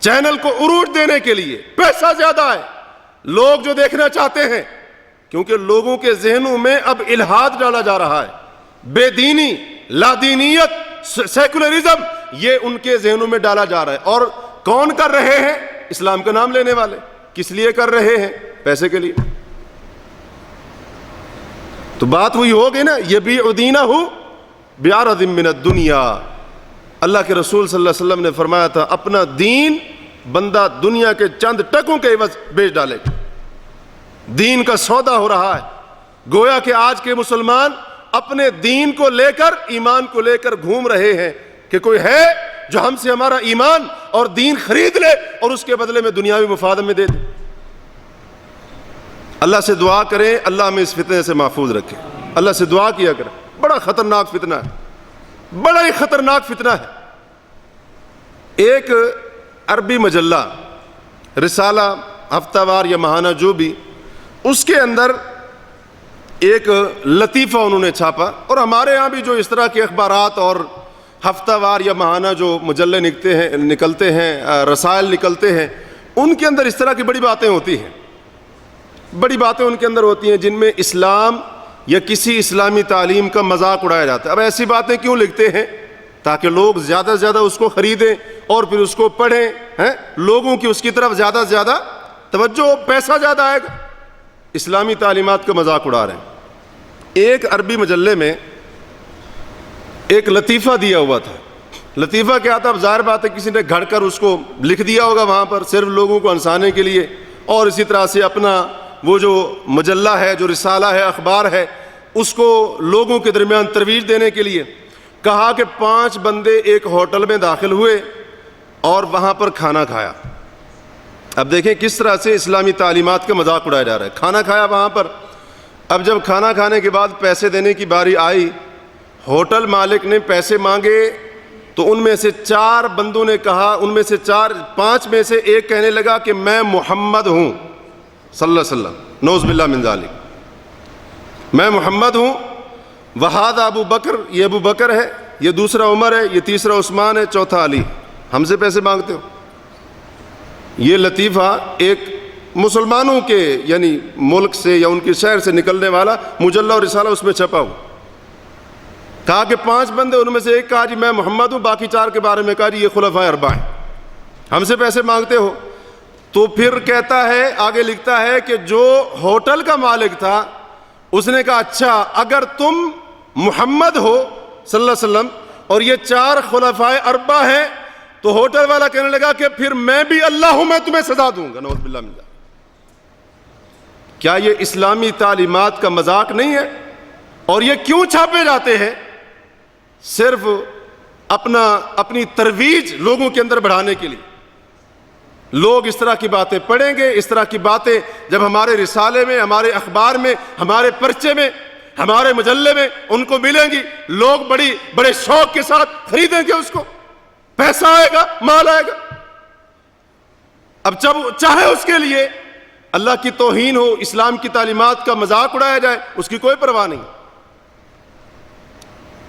[SPEAKER 1] چینل کو عروج دینے کے لیے۔ پیسہ زیادہ ہے، لوگ جو دیکھنا چاہتے ہیں، کیونکہ لوگوں کے ذہنوں میں اب الحاد ڈالا جا رہا ہے، بے دینی، لادینیت، سیکولرزم، یہ ان کے ذہنوں میں ڈالا جا رہا ہے۔ اور کون کر رہے ہیں؟ اسلام کا نام لینے والے۔ کس لیے کر رہے ہیں؟ پیسے کے لیے۔ تو بات وہی ہو گئی نا، یبیع دینہ بعرض من الدنیا۔ اللہ کے رسول صلی اللہ علیہ وسلم نے فرمایا تھا اپنا دین بندہ دنیا کے چند ٹکوں کے عوض بیچ ڈالے گا۔ دین کا سودا ہو رہا ہے، گویا کہ آج کے مسلمان اپنے دین کو لے کر، ایمان کو لے کر گھوم رہے ہیں کہ کوئی ہے جو ہم سے ہمارا ایمان اور دین خرید لے اور اس کے بدلے میں دنیاوی مفاد میں دے دے۔ اللہ سے دعا کریں اللہ ہمیں اس فتنے سے محفوظ رکھے، اللہ سے دعا کیا کریں۔ بڑا خطرناک فتنہ ہے، بڑا ہی خطرناک فتنہ ہے۔ ایک عربی مجلہ رسالہ ہفتہ وار یا ماہانہ جو بھی، اس کے اندر ایک لطیفہ انہوں نے چھاپا. اور ہمارے ہاں بھی جو اس طرح کے اخبارات اور ہفتہ وار یا ماہانہ جو مجلے نکلتے ہیں، رسائل نکلتے ہیں، ان کے اندر اس طرح کی بڑی باتیں ہوتی ہیں. بڑی باتیں ان کے اندر ہوتی ہیں جن میں اسلام یا کسی اسلامی تعلیم کا مذاق اڑایا جاتا ہے. اب ایسی باتیں کیوں لکھتے ہیں؟ تاکہ لوگ زیادہ سے زیادہ اس کو خریدیں اور پھر اس کو پڑھیں، لوگوں کی اس کی طرف زیادہ سے زیادہ توجہ، پیسہ زیادہ آئے گا. اسلامی تعلیمات کا مذاق اڑا رہے ہیں. ایک عربی مجلے میں ایک لطیفہ دیا ہوا تھا. لطیفہ کیا تھا؟ اب ظاہر بات ہے کسی نے گھڑ کر اس کو لکھ دیا ہوگا وہاں پر صرف لوگوں کو ہنسانے کے لیے، اور اسی طرح سے اپنا وہ جو مجلہ ہے، جو رسالہ ہے، اخبار ہے، اس کو لوگوں کے درمیان ترویج دینے کے لیے. کہا کہ 5 بندے ایک ہوٹل میں داخل ہوئے اور وہاں پر کھانا کھایا. اب دیکھیں کس طرح سے اسلامی تعلیمات کا مذاق اڑایا جا رہا ہے. کھانا کھایا وہاں پر. اب جب کھانا کھانے کے بعد پیسے دینے کی باری آئی، ہوٹل مالک نے پیسے مانگے تو ان میں سے 4 بندوں نے کہا، ان میں سے 5 میں سے ایک کہنے لگا کہ میں محمد ہوں صلی اللہ علیہ وسلم، نعوذ باللہ من ذالک، میں محمد ہوں. وہذا ابو بکر، یہ ابو بکر ہے، یہ دوسرا عمر ہے، یہ تیسرا عثمان ہے، چوتھا علی. ہم سے پیسے مانگتے ہو؟ یہ لطیفہ ایک مسلمانوں کے یعنی ملک سے یا ان کے شہر سے نکلنے والا مجلہ اور رسالہ، اس میں چھپا ہو. کہا کہ 5 بندے، ان میں سے ایک کہا جی میں محمد ہوں، باقی 4 کے بارے میں کہا جی یہ خلفائے 4 ہیں، ہم سے پیسے مانگتے ہو. تو پھر کہتا ہے، آگے لکھتا ہے کہ جو ہوٹل کا مالک تھا اس نے کہا اچھا اگر تم محمد ہو صلی اللہ علیہ وسلم اور یہ 4 خلفائے 4 ہیں، تو ہوٹل والا کہنے لگا کہ پھر میں بھی اللہ ہوں، میں تمہیں سزا دوں گا. نعوذ باللہ من ذالک. کیا یہ اسلامی تعلیمات کا مذاق نہیں ہے؟ اور یہ کیوں چھاپے جاتے ہیں؟ صرف اپنی ترویج لوگوں کے اندر بڑھانے کے لیے. لوگ اس طرح کی باتیں پڑھیں گے، اس طرح کی باتیں جب ہمارے رسالے میں، ہمارے اخبار میں، ہمارے پرچے میں، ہمارے مجلے میں ان کو ملیں گی، لوگ بڑے شوق کے ساتھ خریدیں گے اس کو. پیسہ آئے گا، مال آئے گا. اب جب چاہے اس کے لیے اللہ کی توہین ہو، اسلام کی تعلیمات کا مذاق اڑایا جائے، اس کی کوئی پرواہ نہیں.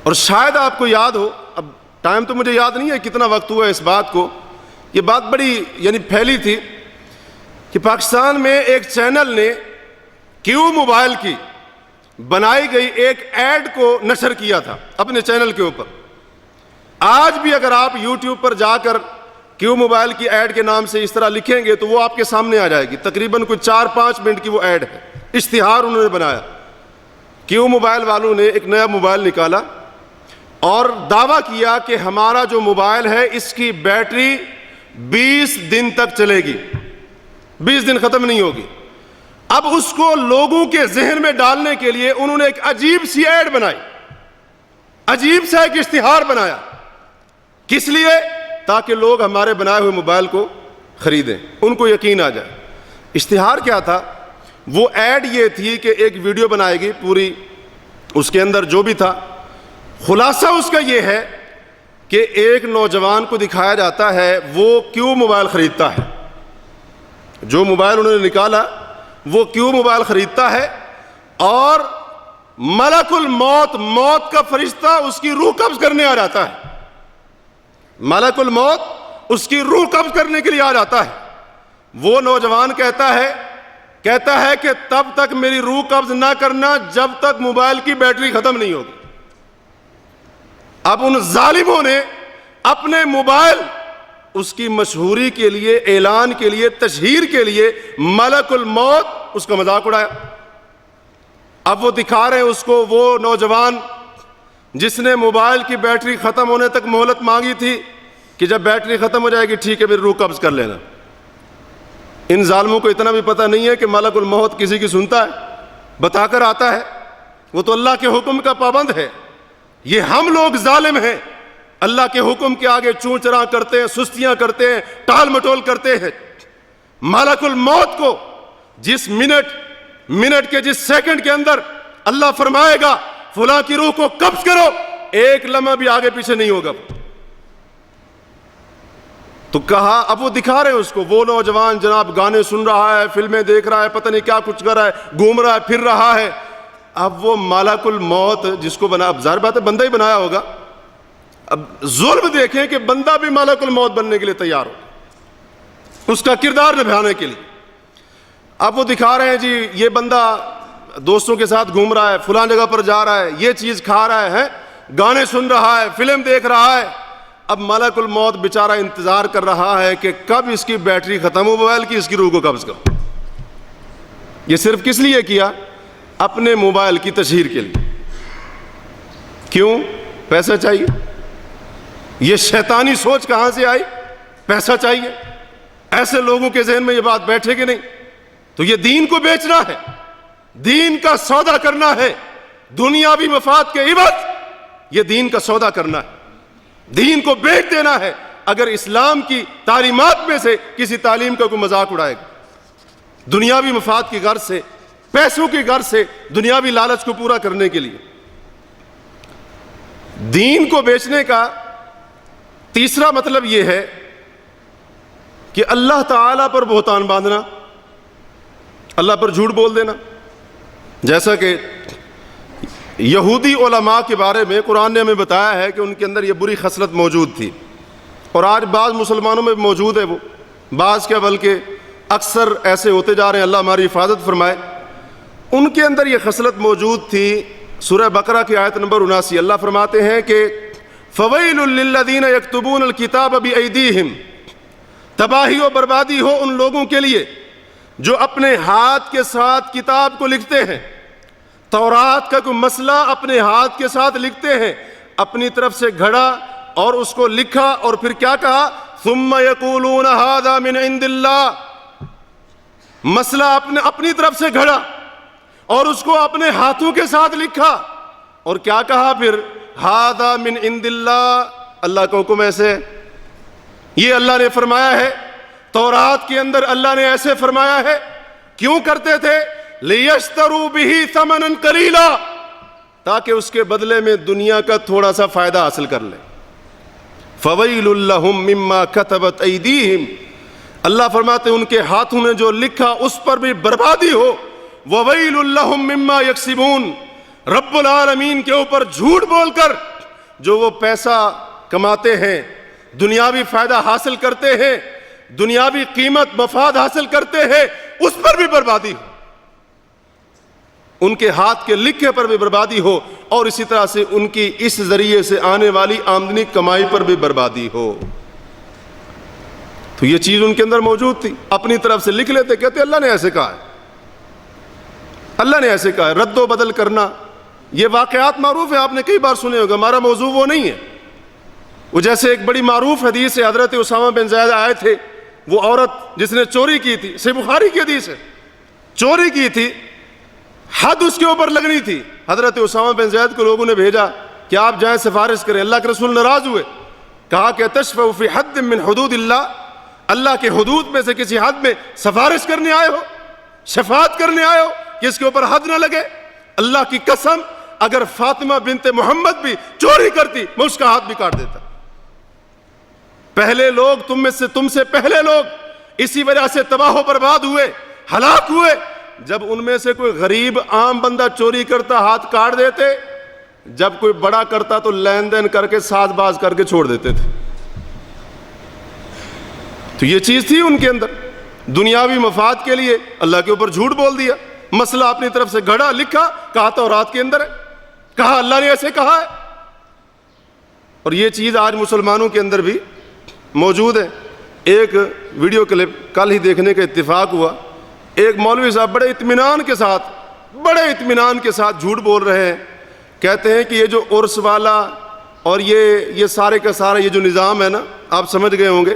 [SPEAKER 1] اور شاید آپ کو یاد ہو، اب ٹائم تو مجھے یاد نہیں ہے کتنا وقت ہوا اس بات کو، یہ بات بڑی یعنی پھیلی تھی کہ پاکستان میں ایک چینل نے کیو موبائل کی بنائی گئی ایک ایڈ کو نشر کیا تھا اپنے چینل کے اوپر. آج بھی اگر آپ یوٹیوب پر جا کر کیو موبائل کی ایڈ کے نام سے اس طرح لکھیں گے تو وہ آپ کے سامنے آ جائے گی. تقریباً کوئی 4-5 منٹ کی وہ ایڈ ہے، اشتہار انہوں نے بنایا. کیو موبائل والوں نے ایک نیا موبائل نکالا اور دعویٰ کیا کہ ہمارا جو موبائل ہے اس کی بیٹری 20 دن تک چلے گی، 20 دن ختم نہیں ہوگی. اب اس کو لوگوں کے ذہن میں ڈالنے کے لیے انہوں نے ایک عجیب سی ایڈ بنائی، عجیب سا ایک اشتہار بنایا. کس لیے؟ تاکہ لوگ ہمارے بنائے ہوئے موبائل کو خریدیں، ان کو یقین آ جائے. اشتہار کیا تھا؟ وہ ایڈ یہ تھی کہ ایک ویڈیو بنائے گی پوری، اس کے اندر جو بھی تھا خلاصہ اس کا یہ ہے کہ ایک نوجوان کو دکھایا جاتا ہے وہ کیو موبائل خریدتا ہے. جو موبائل انہوں نے نکالا وہ کیو موبائل خریدتا ہے اور ملک الموت، موت کا فرشتہ اس کی روح قبض کرنے آ جاتا ہے. ملک الموت اس کی روح قبض کرنے کے لیے آ جاتا ہے. وہ نوجوان کہتا ہے کہ تب تک میری روح قبض نہ کرنا جب تک موبائل کی بیٹری ختم نہیں ہوگی. اب ان ظالموں نے اپنے موبائل اس کی مشہوری کے لیے، اعلان کے لیے، تشہیر کے لیے ملک الموت اس کا مذاق اڑایا. اب وہ دکھا رہے ہیں اس کو، وہ نوجوان جس نے موبائل کی بیٹری ختم ہونے تک مہلت مانگی تھی کہ جب بیٹری ختم ہو جائے گی ٹھیک ہے پھر روح قبض کر لینا. ان ظالموں کو اتنا بھی پتہ نہیں ہے کہ ملک الموت کسی کی سنتا ہے، بتا کر آتا ہے. وہ تو اللہ کے حکم کا پابند ہے. یہ ہم لوگ ظالم ہیں، اللہ کے حکم کے آگے چون چراں کرتے ہیں، سستیاں کرتے ہیں، ٹال مٹول کرتے ہیں. ملک الموت کو جس منٹ کے جس سیکنڈ کے اندر اللہ فرمائے گا فلاں کی روح کو قبض کرو، ایک لمحہ بھی آگے پیچھے نہیں ہوگا. تو کہا اب وہ دکھا رہے ہیں اس کو، وہ نوجوان جناب گانے سن رہا ہے، فلمیں دیکھ رہا ہے، پتہ نہیں کیا کچھ کر رہا ہے، گھوم رہا ہے، پھر رہا ہے. اب وہ ملک الموت جس کو بنا، اب ظاہر بات ہے بندہ ہی بنایا ہوگا، اب ظلم دیکھیں کہ بندہ بھی ملک الموت بننے کے لیے تیار ہو، اس کا کردار نبھانے کے لیے. اب وہ دکھا رہے ہیں جی یہ بندہ دوستوں کے ساتھ گھوم رہا ہے، فلاں جگہ پر جا رہا ہے، یہ چیز کھا رہا ہے، گانے سن رہا ہے، فلم دیکھ رہا ہے. اب ملک الموت بیچارہ انتظار کر رہا ہے کہ کب اس کی بیٹری ختم ہو موبائل کی، اس کی روح کو قبض کرو. یہ صرف کس لیے کیا؟ اپنے موبائل کی تشہیر کے لیے. کیوں؟ پیسہ چاہیے. یہ شیطانی سوچ کہاں سے آئی؟ پیسہ چاہیے. ایسے لوگوں کے ذہن میں یہ بات بیٹھے کہ نہیں؟ تو یہ دین کو بیچنا ہے، دین کا سودا کرنا ہے، دنیاوی مفاد کے عوض یہ دین کا سودا کرنا ہے، دین کو بیچ دینا ہے. اگر اسلام کی تعلیمات میں سے کسی تعلیم کا کوئی مذاق اڑائے گا، دنیاوی مفاد کی غرض سے، پیسوں کی غرض سے، دنیاوی لالچ کو پورا کرنے کے لیے. دین کو بیچنے کا تیسرا مطلب یہ ہے کہ اللہ تعالیٰ پر بہتان باندھنا، اللہ پر جھوٹ بول دینا. جیسا کہ یہودی علماء کے بارے میں قرآن نے ہمیں بتایا ہے کہ ان کے اندر یہ بری خصلت موجود تھی، اور آج بعض مسلمانوں میں موجود ہے. وہ بعض کیا بلکہ اکثر ایسے ہوتے جا رہے ہیں، اللہ ہماری حفاظت فرمائے. ان کے اندر یہ خصلت موجود تھی. سورہ بقرہ کی آیت نمبر 79 اللہ فرماتے ہیں کہ فَوَيْلٌ لِّلَّذِينَ يَكْتُبُونَ الْكِتَابَ بِأَيْدِيهِمْ، تباہی و بربادی ہو ان لوگوں کے لیے جو اپنے ہاتھ کے ساتھ کتاب کو لکھتے ہیں. تورات کا کوئی مسئلہ اپنے ہاتھ کے ساتھ لکھتے ہیں، اپنی طرف سے گھڑا اور اس کو لکھا، اور پھر کیا کہا؟ ثُمَّ يَقُولُونَ هَذَا مِنْ عِنْدِ اللَّهِ، مسئلہ اپنی طرف سے گھڑا اور اس کو اپنے ہاتھوں کے ساتھ لکھا، اور کیا کہا پھر؟ ہذا من عند اللہ، اللہ کا حکم ایسے ہے، یہ اللہ نے فرمایا ہے. تورات کے اندر اللہ نے ایسے فرمایا ہے. کیوں کرتے تھے؟ لیشتروا بہ ثمنا قلیلا، تاکہ اس کے بدلے میں دنیا کا تھوڑا سا فائدہ حاصل کر لیں. فویل لہم مما کتبت ایدیہم، اللہ فرماتے ہیں ان کے ہاتھوں نے جو لکھا اس پر بھی بربادی ہو. وویل لہم مما یکسبون، رب العالمین کے اوپر جھوٹ بول کر جو وہ پیسہ کماتے ہیں، دنیاوی فائدہ حاصل کرتے ہیں، دنیاوی قیمت مفاد حاصل کرتے ہیں، اس پر بھی بربادی ہو، ان کے ہاتھ کے لکھے پر بھی بربادی ہو، اور اسی طرح سے ان کی اس ذریعے سے آنے والی آمدنی کمائی پر بھی بربادی ہو. تو یہ چیز ان کے اندر موجود تھی. اپنی طرف سے لکھ لیتے، کہتے اللہ نے ایسے کہا ہے، اللہ نے ایسے کہا ہے. رد و بدل کرنا، یہ واقعات معروف ہیں، آپ نے کئی بار سنے ہوگا. ہمارا موضوع وہ نہیں ہے. وہ جیسے ایک بڑی معروف حدیث ہے، حضرت اسامہ بن زید آئے تھے، وہ عورت جس نے چوری کی تھی، صحیح بخاری کی حدیث ہے، چوری کی تھی، حد اس کے اوپر لگنی تھی. حضرت اسامہ بن زید کو لوگوں نے بھیجا کہ آپ جائیں سفارش کریں. اللہ کے رسول ناراض ہوئے، کہا کہ تشفع فی حد من حدود اللہ، اللہ کے حدود میں سے کسی حد میں سفارش کرنے آئے ہو، شفاعت کرنے آئے ہو کہ اس کے اوپر حد نہ لگے. اللہ کی قسم اگر فاطمہ بنت محمد بھی چوری کرتی میں اس کا ہاتھ بھی کاٹ دیتا. پہلے لوگ تم سے پہلے لوگ اسی وجہ سے تباہ و برباد ہوئے، ہلاک ہوئے. جب ان میں سے کوئی غریب عام بندہ چوری کرتا ہاتھ کاٹ دیتے، جب کوئی بڑا کرتا تو لین دین کر کے ساز باز کر کے چھوڑ دیتے تھے. تو یہ چیز تھی ان کے اندر، دنیاوی مفاد کے لیے اللہ کے اوپر جھوٹ بول دیا، مسئلہ اپنی طرف سے گھڑا، لکھا، کہا تورات کے اندر ہے، کہا اللہ نے ایسے کہا ہے. اور یہ چیز آج مسلمانوں کے اندر بھی موجود ہے. ایک ویڈیو کلپ کل ہی دیکھنے کا اتفاق ہوا. ایک مولوی صاحب بڑے اطمینان کے ساتھ جھوٹ بول رہے ہیں. کہتے ہیں کہ یہ جو عرس والا اور یہ سارے کا سارا یہ جو نظام ہے نا، آپ سمجھ گئے ہوں گے.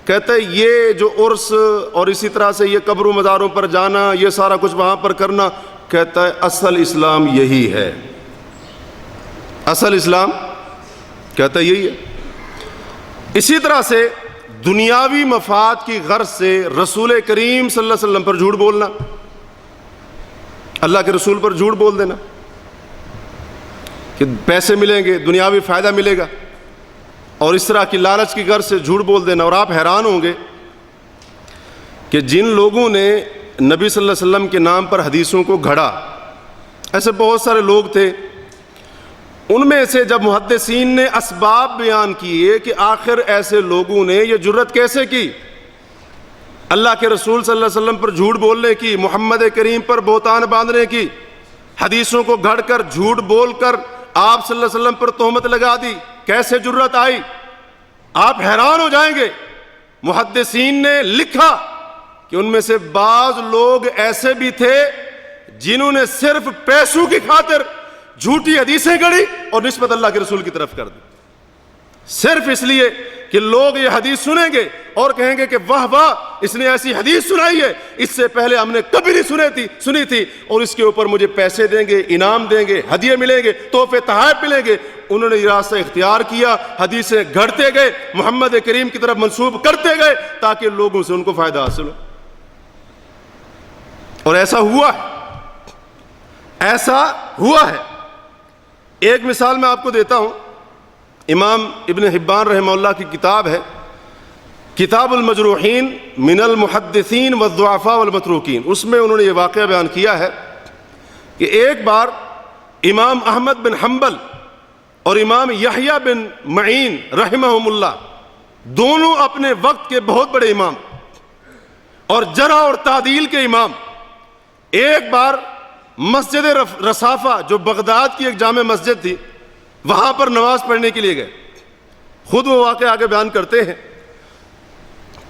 [SPEAKER 1] کہتے ہیں یہ جو عرس اور اسی طرح سے یہ قبر و مزاروں پر جانا، یہ سارا کچھ وہاں پر کرنا، کہتا ہے اصل اسلام یہی ہے. اصل اسلام کہتا ہے یہی ہے. اسی طرح سے دنیاوی مفاد کی غرض سے رسول کریم صلی اللہ علیہ وسلم پر جھوٹ بولنا، اللہ کے رسول پر جھوٹ بول دینا کہ پیسے ملیں گے، دنیاوی فائدہ ملے گا. اور اس طرح کی لالچ کی غرض سے جھوٹ بول دینا. اور آپ حیران ہوں گے کہ جن لوگوں نے نبی صلی اللہ علیہ وسلم کے نام پر حدیثوں کو گھڑا، ایسے بہت سارے لوگ تھے. ان میں سے جب محدثین نے اسباب بیان کیے کہ آخر ایسے لوگوں نے یہ جرت کیسے کی اللہ کے رسول صلی اللہ علیہ وسلم پر جھوٹ بولنے کی، محمد کریم پر بہتان باندھنے کی، حدیثوں کو گھڑ کر جھوٹ بول کر آپ صلی اللہ علیہ وسلم پر تہمت لگا دی، کیسے جرت آئی؟ آپ حیران ہو جائیں گے. محدثین نے لکھا کہ ان میں سے بعض لوگ ایسے بھی تھے جنہوں نے صرف پیسوں کی خاطر جھوٹی حدیثیں گڑھی اور نسبت اللہ کے رسول کی طرف کر دی، صرف اس لیے کہ لوگ یہ حدیث سنیں گے اور کہیں گے کہ واہ واہ اس نے ایسی حدیث سنائی ہے، اس سے پہلے ہم نے کبھی نہیں سنی تھی اور اس کے اوپر مجھے پیسے دیں گے، انعام دیں گے، ہدیے ملیں گے، تحفے تحائف ملیں گے. انہوں نے یہ راستہ اختیار کیا، حدیثیں گھڑتے گئے، محمد کریم کی طرف منسوب کرتے گئے تاکہ لوگوں سے ان کو فائدہ حاصل ہو. اور ایسا ہوا ہے. ایک مثال میں آپ کو دیتا ہوں. امام ابن حبان رحمہ اللہ کی کتاب ہے کتاب المجروحین من المحدثین والضعفاء والمتروکین. اس میں انہوں نے یہ واقعہ بیان کیا ہے کہ ایک بار امام احمد بن حنبل اور امام یحییٰ بن معین رحمہم اللہ دونوں اپنے وقت کے بہت بڑے امام اور جرح اور تعدیل کے امام ایک بار مسجد رصافہ جو بغداد کی ایک جامع مسجد تھی وہاں پر نماز پڑھنے کے لیے گئے. خود وہ واقعہ آگے بیان کرتے ہیں.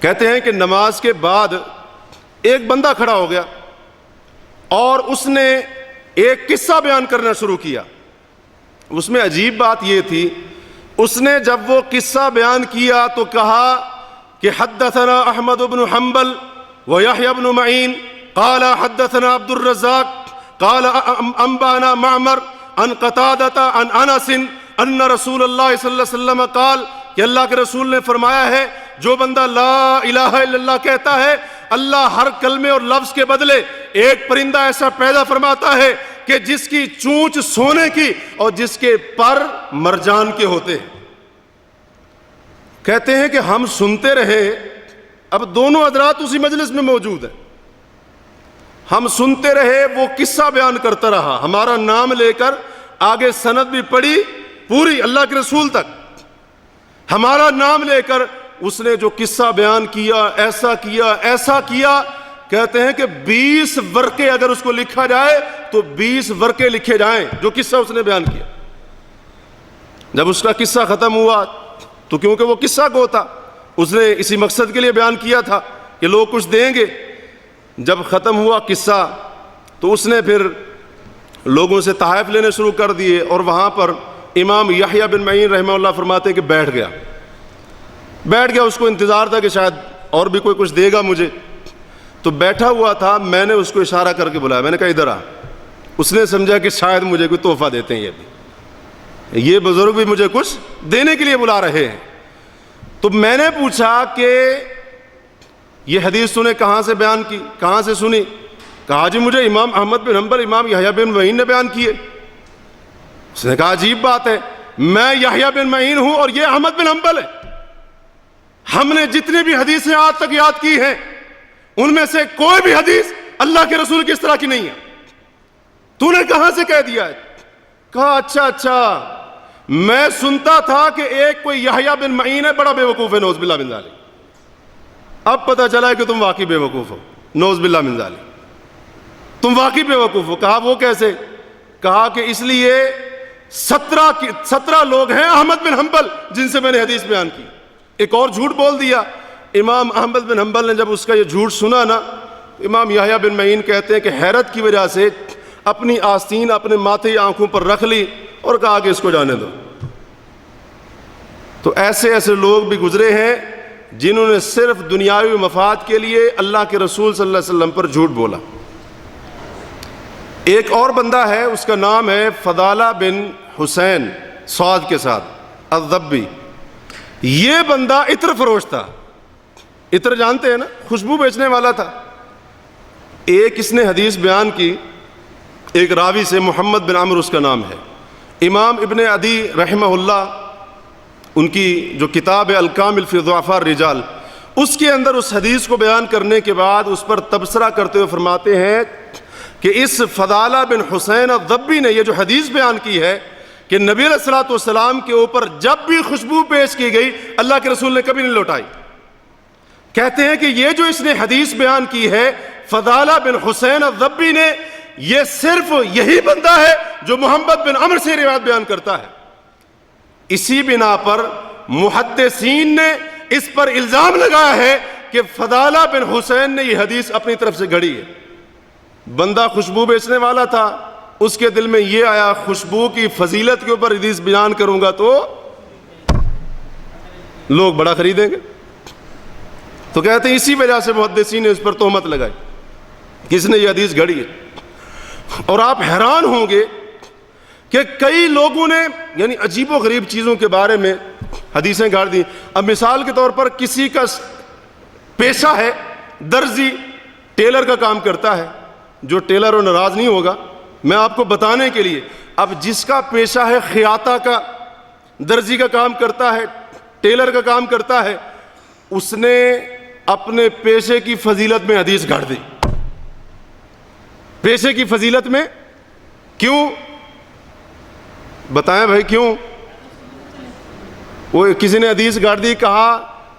[SPEAKER 1] کہتے ہیں کہ نماز کے بعد ایک بندہ کھڑا ہو گیا اور اس نے ایک قصہ بیان کرنا شروع کیا. اس میں عجیب بات یہ تھی، اس نے جب وہ قصہ بیان کیا تو کہا کہ حدثنا احمد بن حنبل ویحییٰ بن معین قال حدثنا عبد الرزاق قال انبانا معمر عن قتادہ عن انس ان رسول اللہ صلی اللہ علیہ وسلم قال کہ اللہ کے رسول نے فرمایا ہے جو بندہ لا الہ الا اللہ کہتا ہے اللہ ہر کلمے اور لفظ کے بدلے ایک پرندہ ایسا پیدا فرماتا ہے کہ جس کی چونچ سونے کی اور جس کے پر مرجان کے ہوتے ہیں. کہتے ہیں کہ ہم سنتے رہے. اب دونوں حضرات اسی مجلس میں موجود ہیں. ہم سنتے رہے، وہ قصہ بیان کرتا رہا، ہمارا نام لے کر آگے سند بھی پڑھی پوری اللہ کے رسول تک. ہمارا نام لے کر اس نے جو قصہ بیان کیا، ایسا کیا کہتے ہیں کہ 20 ورقے اگر اس کو لکھا جائے تو 20 ورقے لکھے جائیں جو قصہ اس نے بیان کیا. جب اس کا قصہ ختم ہوا تو کیونکہ وہ قصہ گو تھا، اس نے اسی مقصد کے لیے بیان کیا تھا کہ لوگ کچھ دیں گے. جب ختم ہوا قصہ تو اس نے پھر لوگوں سے تحائف لینے شروع کر دیے اور وہاں پر امام یحییٰ بن معین رحمہ اللہ فرماتے ہیں کہ بیٹھ گیا. اس کو انتظار تھا کہ شاید اور بھی کوئی کچھ دے گا مجھے. تو بیٹھا ہوا تھا، میں نے اس کو اشارہ کر کے بلایا، میں نے کہا ادھر آ. اس نے سمجھا کہ شاید مجھے کوئی تحفہ دیتے ہیں، یہ بزرگ بھی مجھے کچھ دینے کے لیے بلا رہے ہیں. تو میں نے پوچھا کہ یہ حدیث تو نے کہاں سے بیان کی، کہاں سے سنی؟ کہا جی مجھے امام احمد بن حنبل امام یحییٰ بن معین نے بیان کیے. اس نے کہا عجیب بات ہے، میں یحییٰ بن معین ہوں اور یہ احمد بن حنبل ہے. ہم نے جتنی بھی حدیثیں آج تک یاد کی ہیں ان میں سے کوئی بھی حدیث اللہ کے رسول کی اس طرح کی نہیں ہے. تو نے کہاں سے کہہ دیا ہے؟ کہا اچھا میں سنتا تھا کہ ایک کوئی یحییٰ بن معین ہے، بڑا بے وقوف ہے، نعوذ باللہ من ذالک. اب پتہ چلا ہے کہ تم واقعی بے وقوف ہو، نعوذ باللہ من ذالک، تم واقعی بے وقوف ہو. کہا وہ کیسے؟ کہا کہ اس لیے 17 لوگ ہیں احمد بن حنبل جن سے میں نے حدیث بیان کی. ایک اور جھوٹ بول دیا. امام احمد بن حنبل نے جب اس کا یہ جھوٹ سنا نا، امام یحییٰ بن معین کہتے ہیں کہ حیرت کی وجہ سے اپنی آستین اپنے ماتھے آنکھوں پر رکھ لی اور کہا کہ اس کو جانے دو. تو ایسے لوگ بھی گزرے ہیں جنہوں نے صرف دنیاوی مفاد کے لیے اللہ کے رسول صلی اللہ علیہ وسلم پر جھوٹ بولا. ایک اور بندہ ہے، اس کا نام ہے فضالہ بن حسین صاد کے ساتھ الضبی. یہ بندہ عطر فروش تھا. عطر جانتے ہیں نا، خوشبو بیچنے والا تھا. ایک اس نے حدیث بیان کی ایک راوی سے، محمد بن عمرو اس کا نام ہے. امام ابن عدی رحمہ اللہ ان کی جو کتاب ہے الکامل فی ضعفاء الرجال، اس کے اندر اس حدیث کو بیان کرنے کے بعد اس پر تبصرہ کرتے ہوئے فرماتے ہیں کہ اس فضالہ بن حسین الضبی نے یہ جو حدیث بیان کی ہے کہ نبی علیہ الصلوۃ والسلام کے اوپر جب بھی خوشبو پیش کی گئی اللہ کے رسول نے کبھی نہیں لوٹائی۔ کہتے ہیں کہ یہ جو اس نے حدیث بیان کی ہے فضالہ بن حسین الضبی نے، یہ صرف یہی بندہ ہے جو محمد بن عمرو سے روایت بیان کرتا ہے۔ اسی بنا پر محدثین نے اس پر الزام لگایا ہے کہ فضالہ بن حسین نے یہ حدیث اپنی طرف سے گھڑی ہے۔ بندہ خوشبو بیچنے والا تھا، اس کے دل میں یہ آیا خوشبو کی فضیلت کے اوپر حدیث بیان کروں گا تو لوگ بڑا خریدیں گے، تو کہتے ہیں اسی وجہ سے محدثین نے اس پر تہمت لگائی، کس نے یہ حدیث گھڑی ہے۔ اور آپ حیران ہوں گے کہ کئی لوگوں نے یعنی عجیب و غریب چیزوں کے بارے میں حدیثیں گاڑ دی۔ اب مثال کے طور پر کسی کا پیشہ ہے درزی، ٹیلر کا کام کرتا ہے، جو ٹیلر اور ناراض نہیں ہوگا میں آپ کو بتانے کے لیے، اب جس کا پیشہ ہے خیاطہ کا، درزی کا کام کرتا ہے، ٹیلر کا کام کرتا ہے، اس نے اپنے پیشے کی فضیلت میں حدیث گاڑ دی۔ پیشے کی فضیلت میں کیوں بتائیں بھائی کیوں؟ وہ کسی نے حدیث گاڑ دی، کہا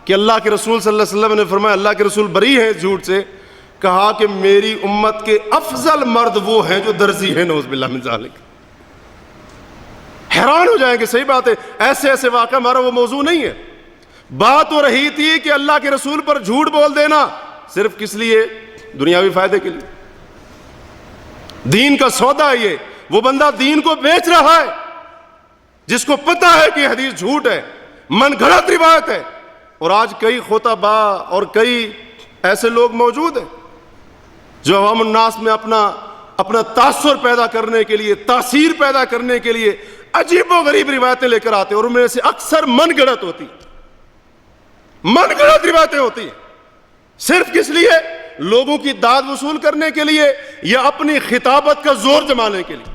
[SPEAKER 1] کہ اللہ کے رسول صلی اللہ علیہ وسلم نے فرمایا اللہ کے رسول بری ہیں جھوٹ سے، کہا کہ میری امت کے افضل مرد وہ ہیں جو درزی ہیں، نعوذ باللہ من ذالک۔ حیران ہو جائیں گے، صحیح بات ہے، ایسے ایسے واقعہ، ہمارا وہ موضوع نہیں ہے۔ بات ہو رہی تھی کہ اللہ کے رسول پر جھوٹ بول دینا صرف کس لیے؟ دنیاوی فائدے کے لیے۔ دین کا سودا ہے یہ، وہ بندہ دین کو بیچ رہا ہے جس کو پتہ ہے کہ حدیث جھوٹ ہے، من گھڑت روایت ہے۔ اور آج کئی خطباء اور کئی ایسے لوگ موجود ہیں جو عوام الناس میں اپنا تاثر پیدا کرنے کے لیے، تاثیر پیدا کرنے کے لیے عجیب و غریب روایتیں لے کر آتے ہیں، اور ان میں سے اکثر من گھڑت ہوتی، من گھڑت روایتیں ہوتی ہیں، صرف کس لیے؟ لوگوں کی داد وصول کرنے کے لیے یا اپنی خطابت کا زور جمانے کے لیے۔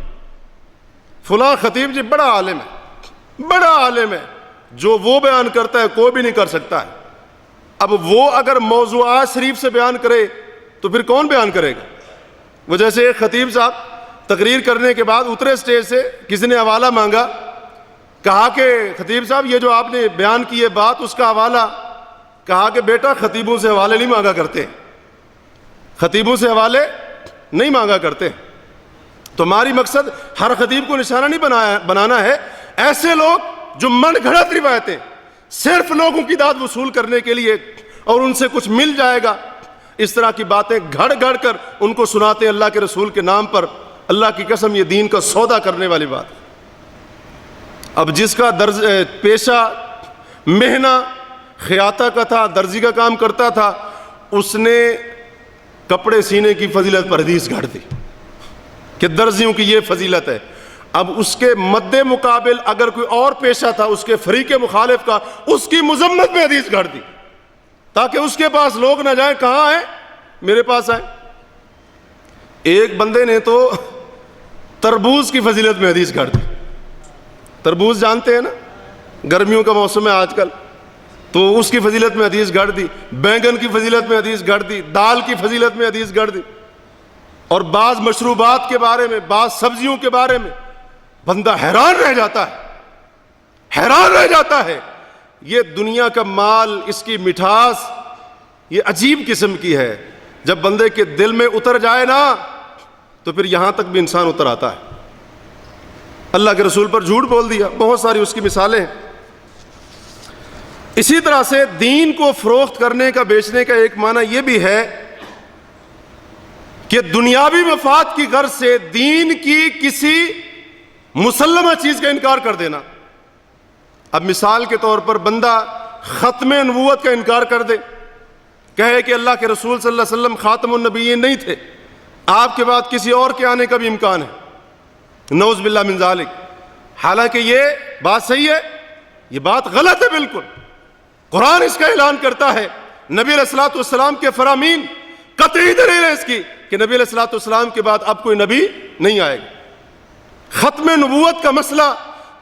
[SPEAKER 1] فلاں خطیب جی بڑا عالم ہے، بڑا عالم ہے، جو وہ بیان کرتا ہے کوئی بھی نہیں کر سکتا ہے۔ اب وہ اگر موضوعات شریف سے بیان کرے تو پھر کون بیان کرے گا؟ وہ جیسے ایک خطیب صاحب تقریر کرنے کے بعد اترے اسٹیج سے، کسی نے حوالہ مانگا، کہا کہ خطیب صاحب یہ جو آپ نے بیان کی ہے بات، اس کا حوالہ، کہا کہ بیٹا خطیبوں سے حوالے نہیں مانگا کرتے، خطیبوں سے حوالے نہیں مانگا کرتے۔ تو ہماری مقصد ہر خطیب کو نشانہ نہیں بنانا ہے، ایسے لوگ جو من گھڑت روایتیں صرف لوگوں کی داد وصول کرنے کے لیے اور ان سے کچھ مل جائے گا، اس طرح کی باتیں گھڑ گھڑ کر ان کو سناتے ہیں اللہ کے رسول کے نام پر۔ اللہ کی قسم یہ دین کا سودا کرنے والی بات۔ اب جس کا پیشہ مہنہ خیاطہ کا تھا، درزی کا کام کرتا تھا، اس نے کپڑے سینے کی فضیلت پر حدیث گھڑ دی کہ درزیوں کی یہ فضیلت ہے۔ اب اس کے مد مقابل اگر کوئی اور پیشہ تھا اس کے فریق مخالف کا، اس کی مذمت میں حدیث گھڑ دی تاکہ اس کے پاس لوگ نہ جائیں، کہاں ہیں؟ میرے پاس آئے۔ ایک بندے نے تو تربوز کی فضیلت میں حدیث گھڑ دی۔ تربوز جانتے ہیں نا، گرمیوں کا موسم ہے آج کل، تو اس کی فضیلت میں حدیث گھڑ دی، بینگن کی فضیلت میں حدیث گھڑ دی، دال کی فضیلت میں حدیث گھڑ دی، اور بعض مشروبات کے بارے میں، بعض سبزیوں کے بارے میں بندہ حیران رہ جاتا ہے، حیران رہ جاتا ہے۔ یہ دنیا کا مال، اس کی مٹھاس یہ عجیب قسم کی ہے، جب بندے کے دل میں اتر جائے نا تو پھر یہاں تک بھی انسان اتر آتا ہے۔ اللہ کے رسول پر جھوٹ بول دیا، بہت ساری اس کی مثالیں ہیں۔ اسی طرح سے دین کو فروخت کرنے کا، بیچنے کا ایک معنی یہ بھی ہے کہ دنیاوی مفاد کی غرض سے دین کی کسی مسلمہ چیز کا انکار کر دینا۔ اب مثال کے طور پر بندہ ختم نبوت کا انکار کر دے، کہے کہ اللہ کے رسول صلی اللہ علیہ وسلم خاتم النبیین نہیں تھے، آپ کے بعد کسی اور کے آنے کا بھی امکان ہے، نعوذ باللہ من ذالک۔ حالانکہ یہ بات صحیح ہے، یہ بات غلط ہے بالکل۔ قرآن اس کا اعلان کرتا ہے، نبی علیہ الصلوۃ والسلام کے فرامین قطعی دلیل ہے اس کی کہ نبی علیہ الصلوۃ والسلام کے بعد اب کوئی نبی نہیں آئے گا۔ ختم نبوت کا مسئلہ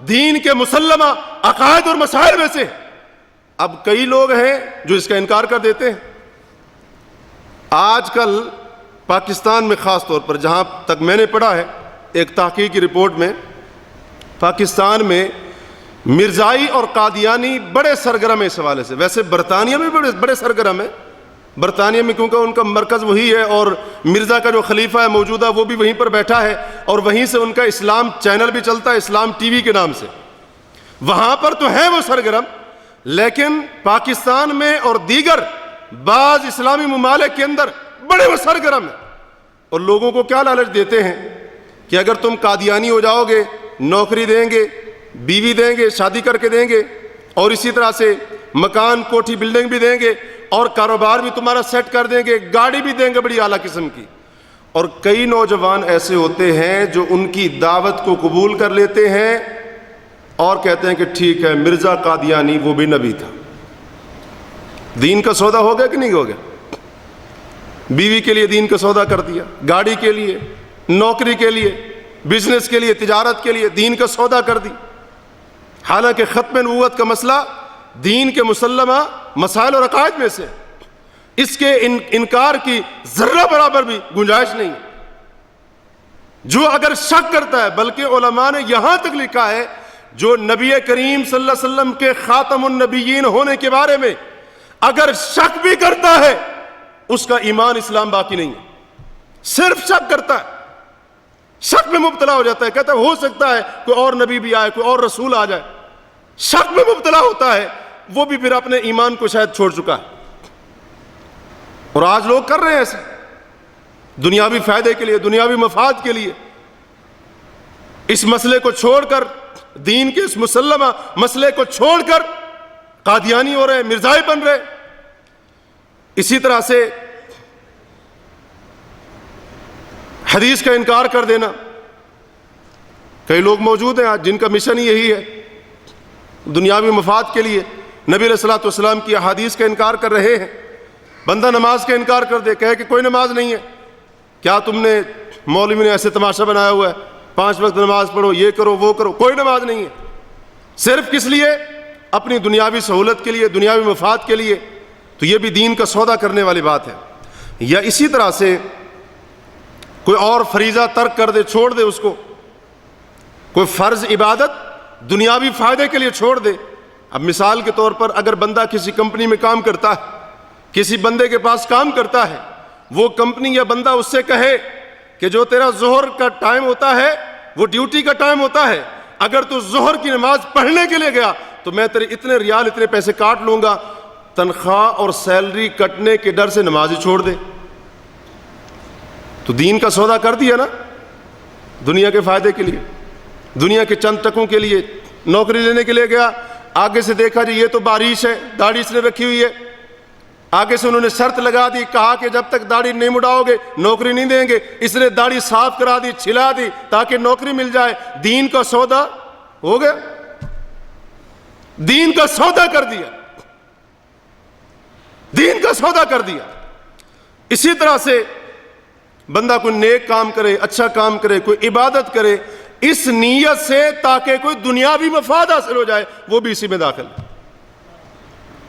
[SPEAKER 1] دین کے مسلمہ عقائد اور مسائل میں سے۔ اب کئی لوگ ہیں جو اس کا انکار کر دیتے ہیں۔ آج کل پاکستان میں خاص طور پر جہاں تک میں نے پڑھا ہے، ایک تحقیقی رپورٹ میں پاکستان میں مرزائی اور قادیانی بڑے سرگرم ہیں اس حوالے سے۔ ویسے برطانیہ میں بڑے سرگرم ہیں، برطانیہ میں کیونکہ ان کا مرکز وہی ہے اور مرزا کا جو خلیفہ ہے موجودہ وہ بھی وہیں پر بیٹھا ہے، اور وہیں سے ان کا اسلام چینل بھی چلتا ہے، اسلام ٹی وی کے نام سے۔ وہاں پر تو ہیں وہ سرگرم، لیکن پاکستان میں اور دیگر بعض اسلامی ممالک کے اندر بڑے وہ سرگرم ہیں، اور لوگوں کو کیا لالچ دیتے ہیں کہ اگر تم قادیانی ہو جاؤ گے نوکری دیں گے، بیوی دیں گے، شادی کر کے دیں گے، اور اسی طرح سے مکان کوٹھی بلڈنگ بھی دیں گے، اور کاروبار بھی تمہارا سیٹ کر دیں گے، گاڑی بھی دیں گے بڑی اعلیٰ قسم کی۔ اور کئی نوجوان ایسے ہوتے ہیں جو ان کی دعوت کو قبول کر لیتے ہیں اور کہتے ہیں کہ ٹھیک ہے مرزا قادیانی وہ بھی نبی تھا۔ دین کا سودا ہو گیا کہ نہیں ہو گیا؟ بیوی کے لیے دین کا سودا کر دیا، گاڑی کے لیے، نوکری کے لیے، بزنس کے لیے، تجارت کے لیے دین کا سودا کر دی۔ حالانکہ ختم نبوت کا مسئلہ دین کے مسلمہ مسائل اور عقائد میں سے، اس کے انکار کی ذرہ برابر بھی گنجائش نہیں ہے۔ جو اگر شک کرتا ہے، بلکہ علماء نے یہاں تک لکھا ہے جو نبی کریم صلی اللہ علیہ وسلم کے خاتم النبیین ہونے کے بارے میں اگر شک بھی کرتا ہے اس کا ایمان اسلام باقی نہیں ہے۔ صرف شک کرتا ہے، شک میں مبتلا ہو جاتا ہے، کہتا ہے ہو سکتا ہے کوئی اور نبی بھی آئے، کوئی اور رسول آ جائے، شک میں مبتلا ہوتا ہے، وہ بھی پھر اپنے ایمان کو شاید چھوڑ چکا ہے۔ اور آج لوگ کر رہے ہیں ایسے، دنیاوی فائدے کے لیے، دنیاوی مفاد کے لیے اس مسئلے کو چھوڑ کر، دین کے اس مسلمہ مسئلے کو چھوڑ کر قادیانی ہو رہے ہیں، مرزائی بن رہے۔ اسی طرح سے حدیث کا انکار کر دینا، کئی لوگ موجود ہیں آج جن کا مشن یہی ہے، دنیاوی مفاد کے لیے نبی علیہ الصلوۃ والسلام کی احادیث کا انکار کر رہے ہیں۔ بندہ نماز کا انکار کر دے، کہے کہ کوئی نماز نہیں ہے، کیا تم نے مولوی نے ایسے تماشا بنایا ہوا ہے 5 وقت نماز پڑھو، یہ کرو وہ کرو، کوئی نماز نہیں ہے، صرف کس لیے؟ اپنی دنیاوی سہولت کے لیے، دنیاوی مفاد کے لیے۔ تو یہ بھی دین کا سودا کرنے والی بات ہے۔ یا اسی طرح سے کوئی اور فریضہ ترک کر دے، چھوڑ دے اس کو، کوئی فرض عبادت دنیاوی فائدے کے لیے چھوڑ دے۔ اب مثال کے طور پر اگر بندہ کسی کمپنی میں کام کرتا ہے، کسی بندے کے پاس کام کرتا ہے، وہ کمپنی یا بندہ اس سے کہے کہ جو تیرا ظہر کا ٹائم ہوتا ہے وہ ڈیوٹی کا ٹائم ہوتا ہے، اگر تو ظہر کی نماز پڑھنے کے لیے گیا تو میں تیرے اتنے ریال اتنے پیسے کاٹ لوں گا، تنخواہ اور سیلری کٹنے کے ڈر سے نماز ہی چھوڑ دے۔ تو دین کا سودا کر دیا نا، دنیا کے فائدے کے لیے، دنیا کے چند ٹکوں کے لیے نوکری لینے کے لیے گیا، آگے سے دیکھا جی یہ تو بارش ہے، داڑھی اس نے رکھی ہوئی ہے، آگے سے انہوں نے شرط لگا دی، کہا کہ جب تک داڑھی نہیں مڑاؤ گے نوکری نہیں دیں گے، اس نے داڑھی صاف کرا دی، چھلا دی تاکہ نوکری مل جائے۔ دین کا سودا ہو گیا، دین کا سودا کر دیا، دین کا سودا کر دیا۔ اسی طرح سے بندہ کوئی نیک کام کرے، اچھا کام کرے، کوئی عبادت کرے اس نیت سے تاکہ کوئی دنیاوی مفاد حاصل ہو جائے، وہ بھی اسی میں داخل ہے۔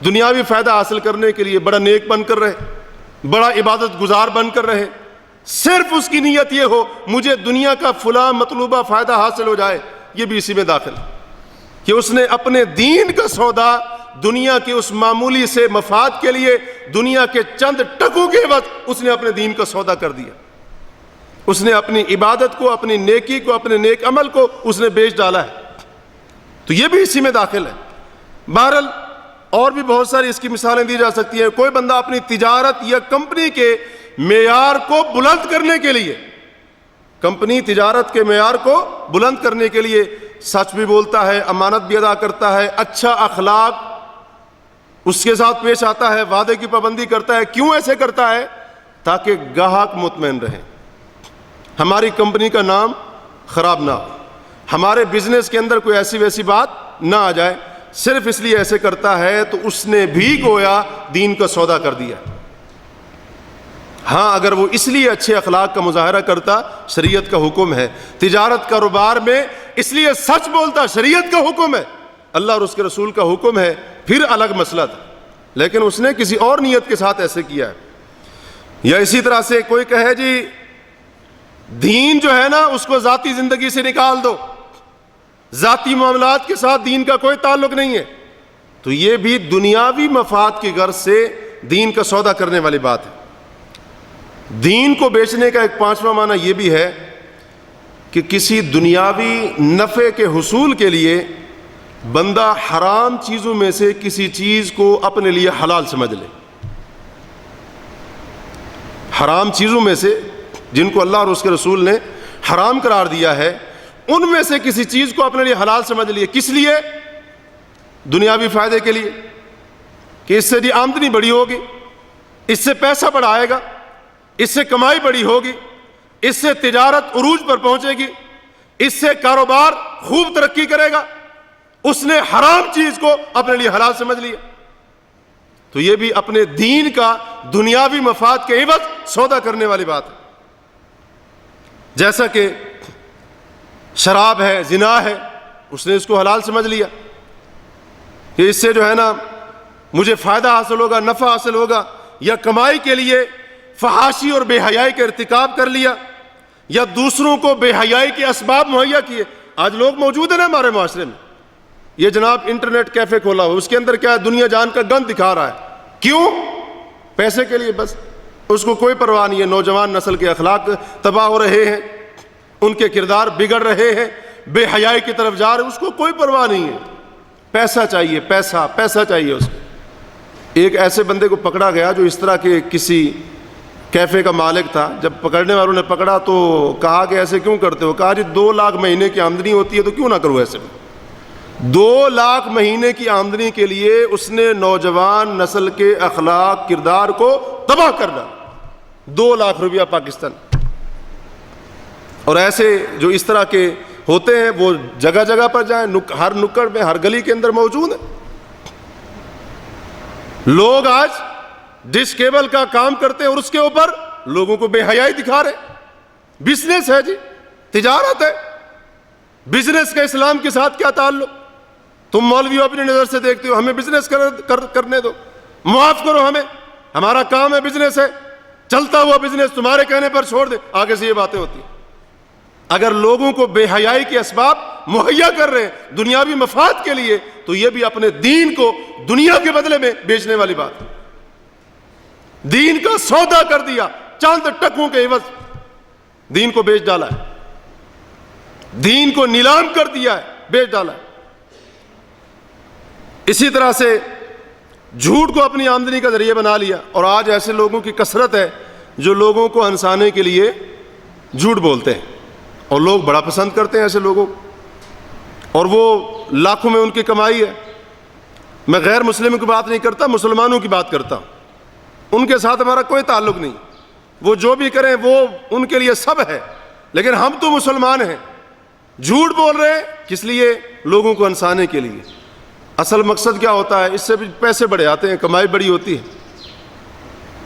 [SPEAKER 1] دنیاوی فائدہ حاصل کرنے کے لیے بڑا نیک بن کر رہے، بڑا عبادت گزار بن کر رہے، صرف اس کی نیت یہ ہو مجھے دنیا کا فلاں مطلوبہ فائدہ حاصل ہو جائے، یہ بھی اسی میں داخل ہے کہ اس نے اپنے دین کا سودا دنیا کے اس معمولی سے مفاد کے لیے، دنیا کے چند ٹکوں کے عوض اس نے اپنے دین کا سودا کر دیا، اس نے اپنی عبادت کو، اپنی نیکی کو، اپنے نیک عمل کو اس نے بیچ ڈالا ہے، تو یہ بھی اسی میں داخل ہے۔ بہرحال اور بھی بہت ساری اس کی مثالیں دی جا سکتی ہیں۔ کوئی بندہ اپنی تجارت یا کمپنی کے معیار کو بلند کرنے کے لیے، کمپنی تجارت کے معیار کو بلند کرنے کے لیے سچ بھی بولتا ہے، امانت بھی ادا کرتا ہے، اچھا اخلاق اس کے ساتھ پیش آتا ہے، وعدے کی پابندی کرتا ہے۔ کیوں ایسے کرتا ہے؟ تاکہ گاہک مطمئن رہے، ہماری کمپنی کا نام خراب نہ ہو، ہمارے بزنس کے اندر کوئی ایسی ویسی بات نہ آ جائے۔ صرف اس لیے ایسے کرتا ہے تو اس نے بھی گویا دین کا سودا کر دیا۔ ہاں اگر وہ اس لیے اچھے اخلاق کا مظاہرہ کرتا، شریعت کا حکم ہے، تجارت کاروبار میں اس لیے سچ بولتا، شریعت کا حکم ہے، اللہ اور اس کے رسول کا حکم ہے پھر الگ مسئلہ تھا، لیکن اس نے کسی اور نیت کے ساتھ ایسے کیا ہے۔ یا اسی طرح سے کوئی کہے جی دین جو ہے نا اس کو ذاتی زندگی سے نکال دو، ذاتی معاملات کے ساتھ دین کا کوئی تعلق نہیں ہے، تو یہ بھی دنیاوی مفاد کی غرض سے دین کا سودا کرنے والی بات ہے۔ دین کو بیچنے کا ایک پانچواں معنی یہ بھی ہے کہ کسی دنیاوی نفع کے حصول کے لیے بندہ حرام چیزوں میں سے کسی چیز کو اپنے لیے حلال سمجھ لے۔ حرام چیزوں میں سے جن کو اللہ اور اس کے رسول نے حرام قرار دیا ہے، ان میں سے کسی چیز کو اپنے لیے حلال سمجھ لیے۔ کس لیے؟ دنیاوی فائدے کے لیے، کہ اس سے جی آمدنی بڑی ہوگی، اس سے پیسہ بڑا آئے گا، اس سے کمائی بڑی ہوگی، اس سے تجارت عروج پر پہنچے گی، اس سے کاروبار خوب ترقی کرے گا۔ اس نے حرام چیز کو اپنے لیے حلال سمجھ لیا، تو یہ بھی اپنے دین کا دنیاوی مفاد کے عوض سودا کرنے والی بات ہے۔ جیسا کہ شراب ہے، زنا ہے، اس نے اس کو حلال سمجھ لیا کہ اس سے جو ہے نا مجھے فائدہ حاصل ہوگا، نفع حاصل ہوگا، یا کمائی کے لیے فحاشی اور بے حیائی کا ارتکاب کر لیا، یا دوسروں کو بے حیائی کے اسباب مہیا کیے۔ آج لوگ موجود ہیں نا ہمارے معاشرے میں، یہ جناب انٹرنیٹ کیفے کھولا ہوا، اس کے اندر کیا ہے، دنیا جان کا گند دکھا رہا ہے۔ کیوں؟ پیسے کے لیے، بس اس کو کوئی پرواہ نہیں ہے۔ نوجوان نسل کے اخلاق تباہ ہو رہے ہیں، ان کے کردار بگڑ رہے ہیں، بے حیائی کی طرف جا رہے ہیں، اس کو کوئی پرواہ نہیں ہے۔ پیسہ چاہیے، پیسہ چاہیے اس کو۔ ایک ایسے بندے کو پکڑا گیا جو اس طرح کے کسی کیفے کا مالک تھا۔ جب پکڑنے والوں نے پکڑا تو کہا کہ ایسے کیوں کرتے ہو؟ کہا جی 2 لاکھ مہینے کی آمدنی ہوتی ہے تو کیوں نہ کروں ایسے میں۔ 2 لاکھ مہینے کی آمدنی کے لیے اس نے نوجوان نسل کے اخلاق کردار کو تباہ کر ڈالا۔ 2 لاکھ روپیہ پاکستان۔ اور ایسے جو اس طرح کے ہوتے ہیں وہ جگہ جگہ پر جائیں، ہر نکڑ میں، ہر گلی کے اندر موجود ہیں۔ لوگ آج ڈش کیبل کا کام کرتے ہیں اور اس کے اوپر لوگوں کو بے حیائی دکھا رہے۔ بزنس ہے جی، تجارت ہے۔ بزنس کا اسلام کے ساتھ کیا تعلق؟ تم مولویوں اپنی نظر سے دیکھتے ہو، ہمیں بزنس کرنے دو، معاف کرو ہمیں، ہمارا کام ہے بزنس ہے، چلتا ہوا بزنس تمہارے کہنے پر چھوڑ دے۔ آگے سے یہ باتیں ہوتی ہیں۔ اگر لوگوں کو بے حیائی کے اسباب مہیا کر رہے ہیں دنیاوی مفاد کے لیے، تو یہ بھی اپنے دین کو دنیا کے بدلے میں بیچنے والی بات ہے۔ دین کا سودا کر دیا، چاند ٹکوں کے عوض دین کو بیچ ڈالا ہے، دین کو نیلام کر دیا ہے، بیچ ڈالا ہے۔ اسی طرح سے جھوٹ کو اپنی آمدنی کا ذریعہ بنا لیا، اور آج ایسے لوگوں کی کثرت ہے جو لوگوں کو ہنسانے کے لیے جھوٹ بولتے ہیں، اور لوگ بڑا پسند کرتے ہیں ایسے لوگوں کو، اور وہ لاکھوں میں ان کی کمائی ہے۔ میں غیر مسلموں کی بات نہیں کرتا، مسلمانوں کی بات کرتا ہوں۔ ان کے ساتھ ہمارا کوئی تعلق نہیں، وہ جو بھی کریں وہ ان کے لیے سب ہے، لیکن ہم تو مسلمان ہیں۔ جھوٹ بول رہے ہیں کس لیے؟ لوگوں کو ہنسانے کے لیے۔ اصل مقصد کیا ہوتا ہے؟ اس سے بھی پیسے بڑے آتے ہیں، کمائی بڑی ہوتی ہے،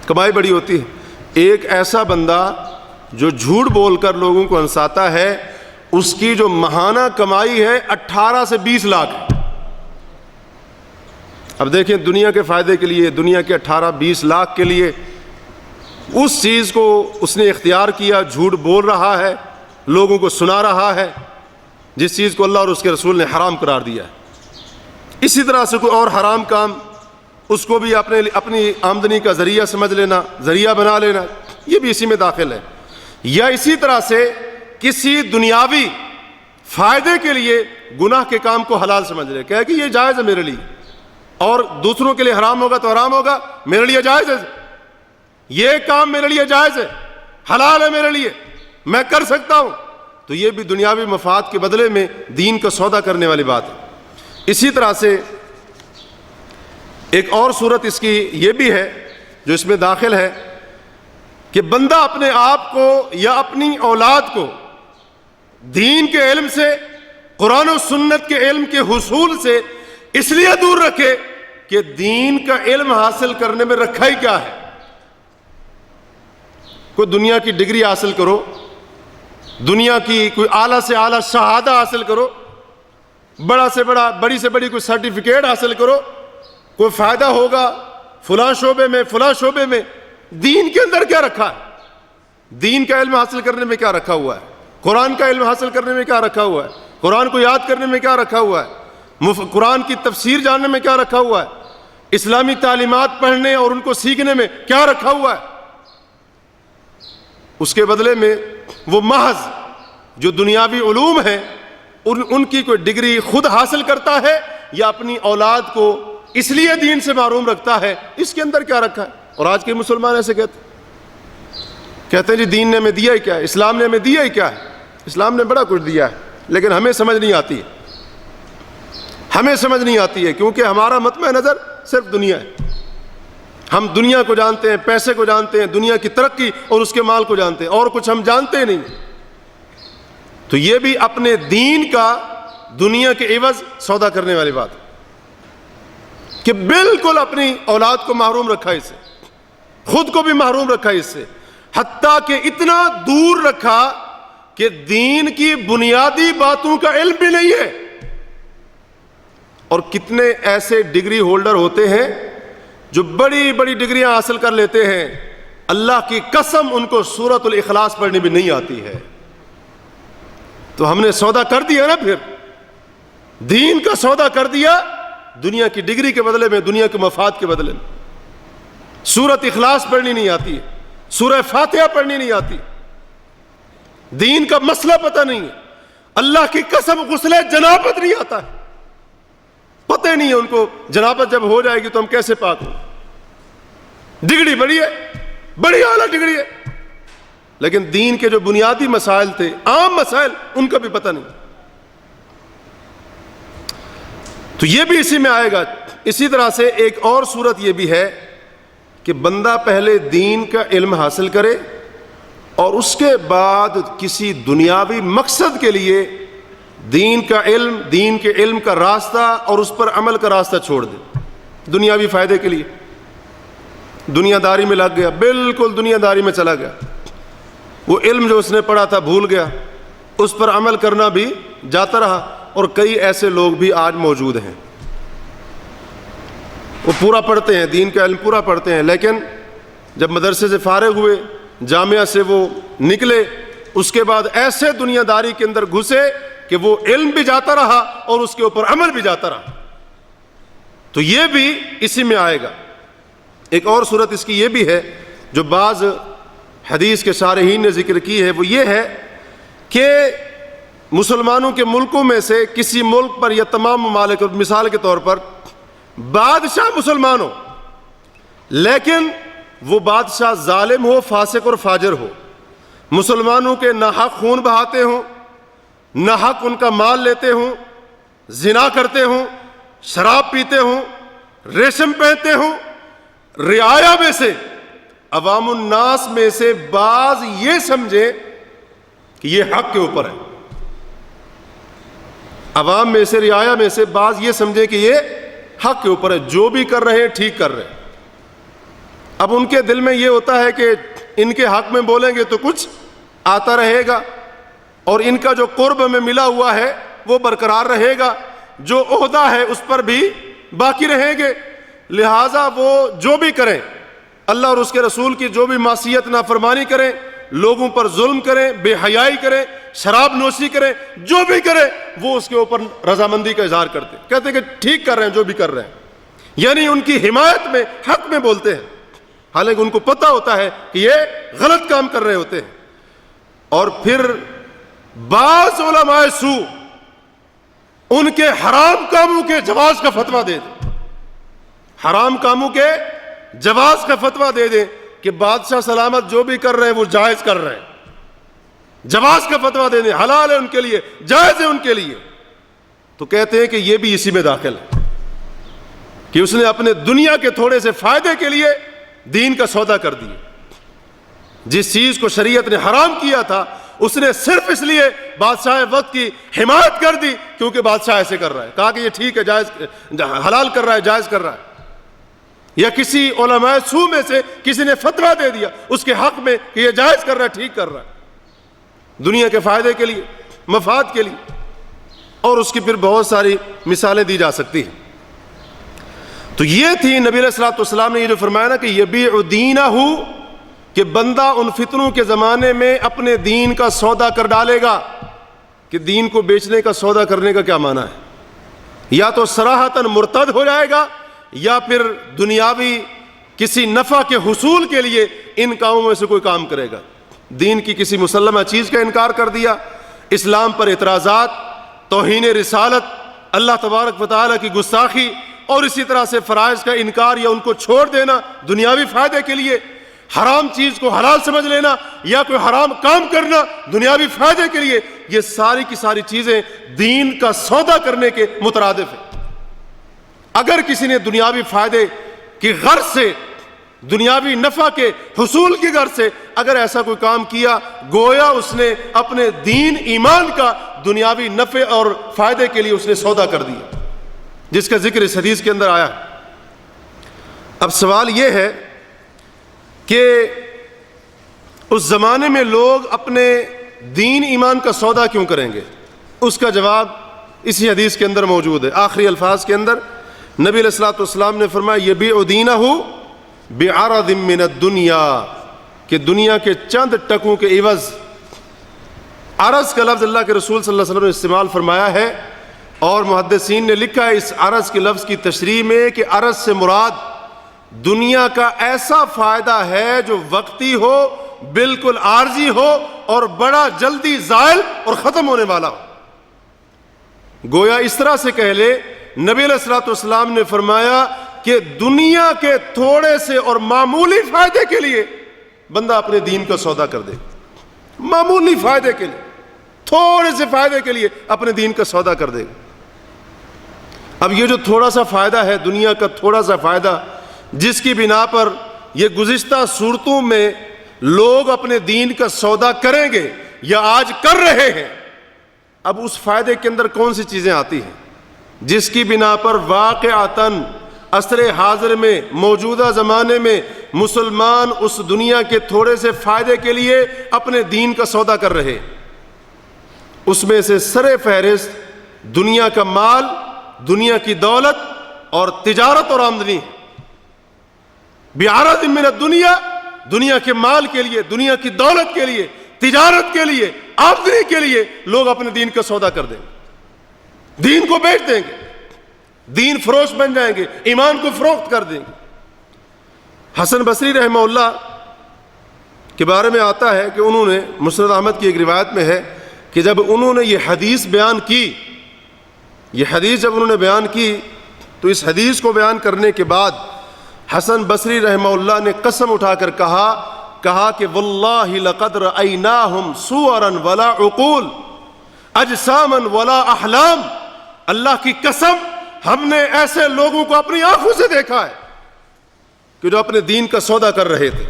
[SPEAKER 1] کمائی بڑی ہوتی ہے۔ ایک ایسا بندہ جو جھوٹ بول کر لوگوں کو ہنساتا ہے، اس کی جو ماہانہ کمائی ہے 18 سے 20 لاکھ ہے۔ اب دیکھیں، دنیا کے فائدے کے لیے، دنیا کے 18-20 لاکھ کے لیے اس چیز کو اس نے اختیار کیا، جھوٹ بول رہا ہے، لوگوں کو سنا رہا ہے، جس چیز کو اللہ اور اس کے رسول نے حرام قرار دیا ہے۔ اسی طرح سے کوئی اور حرام کام، اس کو بھی اپنی آمدنی کا ذریعہ سمجھ لینا، ذریعہ بنا لینا، یہ بھی اسی میں داخل ہے۔ یا اسی طرح سے کسی دنیاوی فائدے کے لیے گناہ کے کام کو حلال سمجھ لے، کہے کہ یہ جائز ہے میرے لیے، اور دوسروں کے لیے حرام ہوگا تو حرام ہوگا، میرے لیے جائز ہے، یہ کام میرے لیے جائز ہے، حلال ہے میرے لیے، میں کر سکتا ہوں، تو یہ بھی دنیاوی مفاد کے بدلے میں دین کا سودا کرنے والی بات ہے۔ اسی طرح سے ایک اور صورت اس کی یہ بھی ہے جو اس میں داخل ہے کہ بندہ اپنے آپ کو یا اپنی اولاد کو دین کے علم سے، قرآن و سنت کے علم کے حصول سے اس لیے دور رکھے کہ دین کا علم حاصل کرنے میں رکھا ہی کیا ہے۔ کوئی دنیا کی ڈگری حاصل کرو، دنیا کی کوئی اعلیٰ سے اعلیٰ شہادہ حاصل کرو، بڑی سے بڑی کوئی سرٹیفکیٹ حاصل کرو، کوئی فائدہ ہوگا فلاں شعبے میں، دین کے اندر کیا رکھا ہے؟ دین کا علم حاصل کرنے میں کیا رکھا ہوا ہے؟ قرآن کا علم حاصل کرنے میں کیا رکھا ہوا ہے؟ قرآن کو یاد کرنے میں کیا رکھا ہوا ہے؟ قرآن کی تفسیر جاننے میں کیا رکھا ہوا ہے؟ اسلامی تعلیمات پڑھنے اور ان کو سیکھنے میں کیا رکھا ہوا ہے؟ اس کے بدلے میں وہ محض جو دنیاوی علوم ہیں ان کی کوئی ڈگری خود حاصل کرتا ہے یا اپنی اولاد کو اس لیے دین سے محروم رکھتا ہے، اس کے اندر کیا رکھا ہے؟ اور آج کے مسلمان ایسے کہتے ہیں جی دین نے ہمیں دیا ہی کیا ہے، اسلام نے ہمیں دیا ہی کیا ہے؟ اسلام نے بڑا کچھ دیا ہے لیکن ہمیں سمجھ نہیں آتی ہے، کیونکہ ہمارا مطمع نظر صرف دنیا ہے۔ ہم دنیا کو جانتے ہیں، پیسے کو جانتے ہیں، دنیا کی ترقی اور اس کے مال کو جانتے ہیں، اور کچھ ہم جانتے نہیں۔ تو یہ بھی اپنے دین کا دنیا کے عوض سودا کرنے والی بات ہے کہ بالکل اپنی اولاد کو محروم رکھا اس سے، خود کو بھی محروم رکھا اس سے، حتیٰ کہ اتنا دور رکھا کہ دین کی بنیادی باتوں کا علم بھی نہیں ہے۔ اور کتنے ایسے ڈگری ہولڈر ہوتے ہیں جو بڑی بڑی ڈگریاں حاصل کر لیتے ہیں، اللہ کی قسم ان کو سورۃ الاخلاص پڑھنی بھی نہیں آتی ہے۔ تو ہم نے سودا کر دیا نا، پھر دین کا سودا کر دیا دنیا کی ڈگری کے بدلے میں، دنیا کے مفاد کے بدلے میں۔ سورۃ اخلاص پڑھنی نہیں آتی ہے، سورہ فاتحہ پڑھنی نہیں آتی، دین کا مسئلہ پتہ نہیں ہے، اللہ کی قسم غسل جنابت نہیں آتا ہے، پتہ نہیں ہے ان کو جنابت جب ہو جائے گی تو ہم کیسے پاک ہوں۔ ڈگری بڑی ہے، بڑی اعلیٰ ڈگری ہے، لیکن دین کے جو بنیادی مسائل تھے، عام مسائل، ان کا بھی پتہ نہیں۔ تو یہ بھی اسی میں آئے گا۔ اسی طرح سے ایک اور صورت یہ بھی ہے کہ بندہ پہلے دین کا علم حاصل کرے اور اس کے بعد کسی دنیاوی مقصد کے لیے دین کے علم کا راستہ اور اس پر عمل کا راستہ چھوڑ دے، دنیاوی فائدے کے لیے دنیا داری میں لگ گیا، بالکل دنیا داری میں چلا گیا، وہ علم جو اس نے پڑھا تھا بھول گیا، اس پر عمل کرنا بھی جاتا رہا۔ اور کئی ایسے لوگ بھی آج موجود ہیں، وہ پورا پڑھتے ہیں، دین کا علم پورا پڑھتے ہیں، لیکن جب مدرسے سے فارغ ہوئے، جامعہ سے وہ نکلے، اس کے بعد ایسے دنیا داری کے اندر گھسے کہ وہ علم بھی جاتا رہا اور اس کے اوپر عمل بھی جاتا رہا۔ تو یہ بھی اسی میں آئے گا۔ ایک اور صورت اس کی یہ بھی ہے جو بعض حدیث کے شارحین نے ذکر کی ہے، وہ یہ ہے کہ مسلمانوں کے ملکوں میں سے کسی ملک پر یا تمام ممالک، مثال کے طور پر بادشاہ مسلمان ہو لیکن وہ بادشاہ ظالم ہو، فاسق اور فاجر ہو، مسلمانوں کے ناحق خون بہاتے ہوں، ناحق ان کا مال لیتے ہوں، زنا کرتے ہوں، شراب پیتے ہوں، ریشم پہنتے ہوں، رعایا میں سے، عوام الناس میں سے بعض یہ سمجھے کہ یہ حق کے اوپر ہے، عوام میں سے، رعایا میں سے بعض یہ سمجھے کہ یہ حق کے اوپر ہے، جو بھی کر رہے ہیں ٹھیک کر رہے ہیں۔ اب ان کے دل میں یہ ہوتا ہے کہ ان کے حق میں بولیں گے تو کچھ آتا رہے گا، اور ان کا جو قرب میں ملا ہوا ہے وہ برقرار رہے گا، جو عہدہ ہے اس پر بھی باقی رہیں گے، لہٰذا وہ جو بھی کریں، اللہ اور اس کے رسول کی جو بھی معصیت نافرمانی کریں، لوگوں پر ظلم کریں، بے حیائی کریں، شراب نوشی کریں، جو بھی کریں، وہ اس کے اوپر رضامندی کا اظہار کرتے ہیں، کہتے ہیں کہ ٹھیک کر رہے ہیں جو بھی کر رہے ہیں، یعنی ان کی حمایت میں، حق میں بولتے ہیں، حالانکہ ان کو پتہ ہوتا ہے کہ یہ غلط کام کر رہے ہوتے ہیں۔ اور پھر بعض علماء سو ان کے حرام کاموں کے جواز کا فتویٰ دے دیں، حرام کاموں کے جواز کا فتویٰ دے دیں کہ بادشاہ سلامت جو بھی کر رہے ہیں وہ جائز کر رہے ہیں، جواز کا فتویٰ دے دیں، حلال ہے ان کے لیے، جائز ہے ان کے لیے۔ تو کہتے ہیں کہ یہ بھی اسی میں داخل ہے کہ اس نے اپنے دنیا کے تھوڑے سے فائدے کے لیے دین کا سودا کر دیا، جس چیز کو شریعت نے حرام کیا تھا اس نے صرف اس لیے بادشاہ وقت کی حمایت کر دی کیونکہ بادشاہ ایسے کر رہا ہے، کہا کہ یہ ٹھیک ہے، جائز، حلال کر رہا ہے، جائز کر رہا ہے، یا کسی علماء سو میں سے کسی نے فتویٰ دے دیا اس کے حق میں کہ یہ جائز کر رہا ہے، ٹھیک کر رہا ہے، دنیا کے فائدے کے لیے، مفاد کے لیے۔ اور اس کی پھر بہت ساری مثالیں دی جا سکتی ہیں۔ تو یہ تھی نبی علیہ الصلوۃ والسلام نے یہ جو فرمایا نا کہ یبیع دینہ، کہ بندہ ان فتنوں کے زمانے میں اپنے دین کا سودا کر ڈالے گا۔ کہ دین کو بیچنے کا سودا کرنے کا کیا معنی ہے؟ یا تو صراحتاً مرتد ہو جائے گا، یا پھر دنیاوی کسی نفع کے حصول کے لیے ان کاموں میں سے کوئی کام کرے گا۔ دین کی کسی مسلمہ چیز کا انکار کر دیا، اسلام پر اعتراضات، توہین رسالت، اللہ تبارک و تعالیٰ کی گستاخی، اور اسی طرح سے فرائض کا انکار یا ان کو چھوڑ دینا دنیاوی فائدے کے لیے، حرام چیز کو حلال سمجھ لینا یا کوئی حرام کام کرنا دنیاوی فائدے کے لیے، یہ ساری کی ساری چیزیں دین کا سودا کرنے کے مترادف ہیں۔ اگر کسی نے دنیاوی فائدے کی غرض سے، دنیاوی نفع کے حصول کی غرض سے اگر ایسا کوئی کام کیا، گویا اس نے اپنے دین ایمان کا دنیاوی نفع اور فائدے کے لیے اس نے سودا کر دیا، جس کا ذکر اس حدیث کے اندر آیا ہے۔ اب سوال یہ ہے کہ اس زمانے میں لوگ اپنے دین ایمان کا سودا کیوں کریں گے؟ اس کا جواب اسی حدیث کے اندر موجود ہے۔ آخری الفاظ کے اندر نبی علیہ الصلوۃ والسلام نے فرمایا یبیع دینہ بعرض من الدنیا، کہ دنیا کے چند ٹکوں کے عوض۔ عرض کا لفظ اللہ کے رسول صلی اللہ علیہ وسلم نے استعمال فرمایا ہے، اور محدثین نے لکھا ہے اس عرض کے لفظ کی تشریح میں کہ عرض سے مراد دنیا کا ایسا فائدہ ہے جو وقتی ہو، بالکل عارضی ہو، اور بڑا جلدی زائل اور ختم ہونے والا ہو۔ گویا اس طرح سے کہہ لے، نبی علیہ الصلوۃ والسلام نے فرمایا کہ دنیا کے تھوڑے سے اور معمولی فائدے کے لیے بندہ اپنے دین کا سودا کر دے، معمولی فائدے کے لیے، تھوڑے سے فائدے کے لیے اپنے دین کا سودا کر دے گا۔ اب یہ جو تھوڑا سا فائدہ ہے، دنیا کا تھوڑا سا فائدہ، جس کی بنا پر یہ گزشتہ صورتوں میں لوگ اپنے دین کا سودا کریں گے یا آج کر رہے ہیں، اب اس فائدے کے اندر کون سی چیزیں آتی ہیں جس کی بنا پر واقعتاً عصر حاضر میں، موجودہ زمانے میں مسلمان اس دنیا کے تھوڑے سے فائدے کے لیے اپنے دین کا سودا کر رہے؟ اس میں سے سر فہرست دنیا کا مال، دنیا کی دولت اور تجارت اور آمدنی ہے۔ بعرض من الدنیا، دنیا کے مال کے لیے، دنیا کی دولت کے لیے، تجارت کے لیے، آمدنی کے لیے لوگ اپنے دین کا سودا کر دیں گے، دین کو بیچ دیں گے، دین فروش بن جائیں گے، ایمان کو فروخت کر دیں گے۔ حسن بصری رحمہ اللہ کے بارے میں آتا ہے کہ انہوں نے، مسند احمد کی ایک روایت میں ہے کہ جب انہوں نے یہ حدیث بیان کی، یہ حدیث جب انہوں نے بیان کی، تو اس حدیث کو بیان کرنے کے بعد حسن بصری رحمہ اللہ نے قسم اٹھا کر کہا کہ واللہ لقد رأیناہم صورا ولا عقول اجساما ولا احلام، اللہ کی قسم ہم نے ایسے لوگوں کو اپنی آنکھوں سے دیکھا ہے کہ جو اپنے دین کا سودا کر رہے تھے،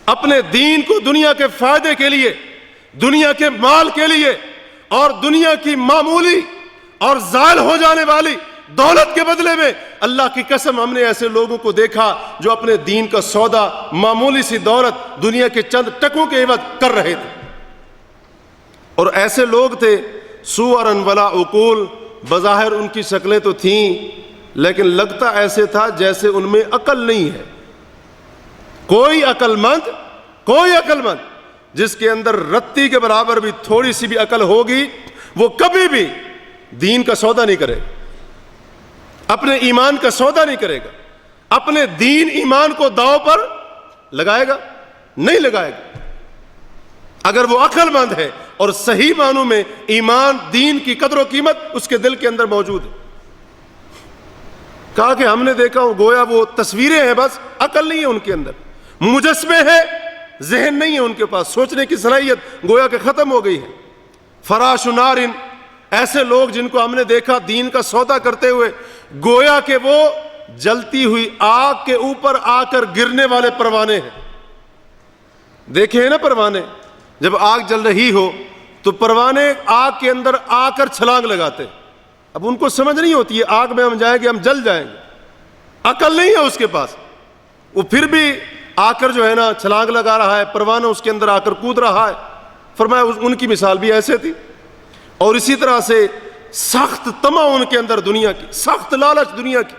[SPEAKER 1] اپنے دین کو دنیا کے فائدے کے لیے، دنیا کے مال کے لیے اور دنیا کی معمولی اور زائل ہو جانے والی دولت کے بدلے میں، اللہ کی قسم ہم نے ایسے لوگوں کو دیکھا جو اپنے دین کا سودا معمولی سی دولت دنیا کے چند ٹکوں کے عوض کر رہے تھے۔ اور ایسے لوگ تھے صورا ولا عقول، بظاہر ان کی شکلیں تو تھیں لیکن لگتا ایسے تھا جیسے ان میں عقل نہیں ہے۔ کوئی عقل مند جس کے اندر رتی کے برابر بھی تھوڑی سی بھی عقل ہوگی، وہ کبھی بھی دین کا سودا نہیں کرے، اپنے ایمان کا سودا نہیں کرے گا، اپنے دین ایمان کو داؤ پر لگائے گا نہیں لگائے گا۔ اگر وہ عقل مند ہے اور صحیح معنوں میں ایمان، دین کی قدر و قیمت اس کے دل کے اندر موجود ہے۔ کہا کہ ہم نے دیکھا گویا وہ تصویریں ہیں، بس عقل نہیں ہے ان کے اندر، مجسمے ہیں، ذہن نہیں ہے ان کے پاس، سوچنے کی صلاحیت گویا کہ ختم ہو گئی ہے۔ فراش نار، ایسے لوگ جن کو ہم نے دیکھا دین کا سودا کرتے ہوئے، گویا کہ وہ جلتی ہوئی آگ کے اوپر آ کر گرنے والے پروانے ہیں۔ دیکھے ہیں نا پروانے، جب آگ جل رہی ہو تو پروانے آگ کے اندر آ کر چھلانگ لگاتے، اب ان کو سمجھ نہیں ہوتی ہے آگ میں ہم جائیں گے ہم جل جائیں گے، عقل نہیں ہے اس کے پاس، وہ پھر بھی آ کر جو ہے نا چھلانگ لگا رہا ہے، پروانہ اس کے اندر آ کر کود رہا ہے۔ فرمایا ان کی مثال بھی ایسے تھی۔ اور اسی طرح سے سخت طمع ان کے اندر دنیا کی، سخت لالچ دنیا کی،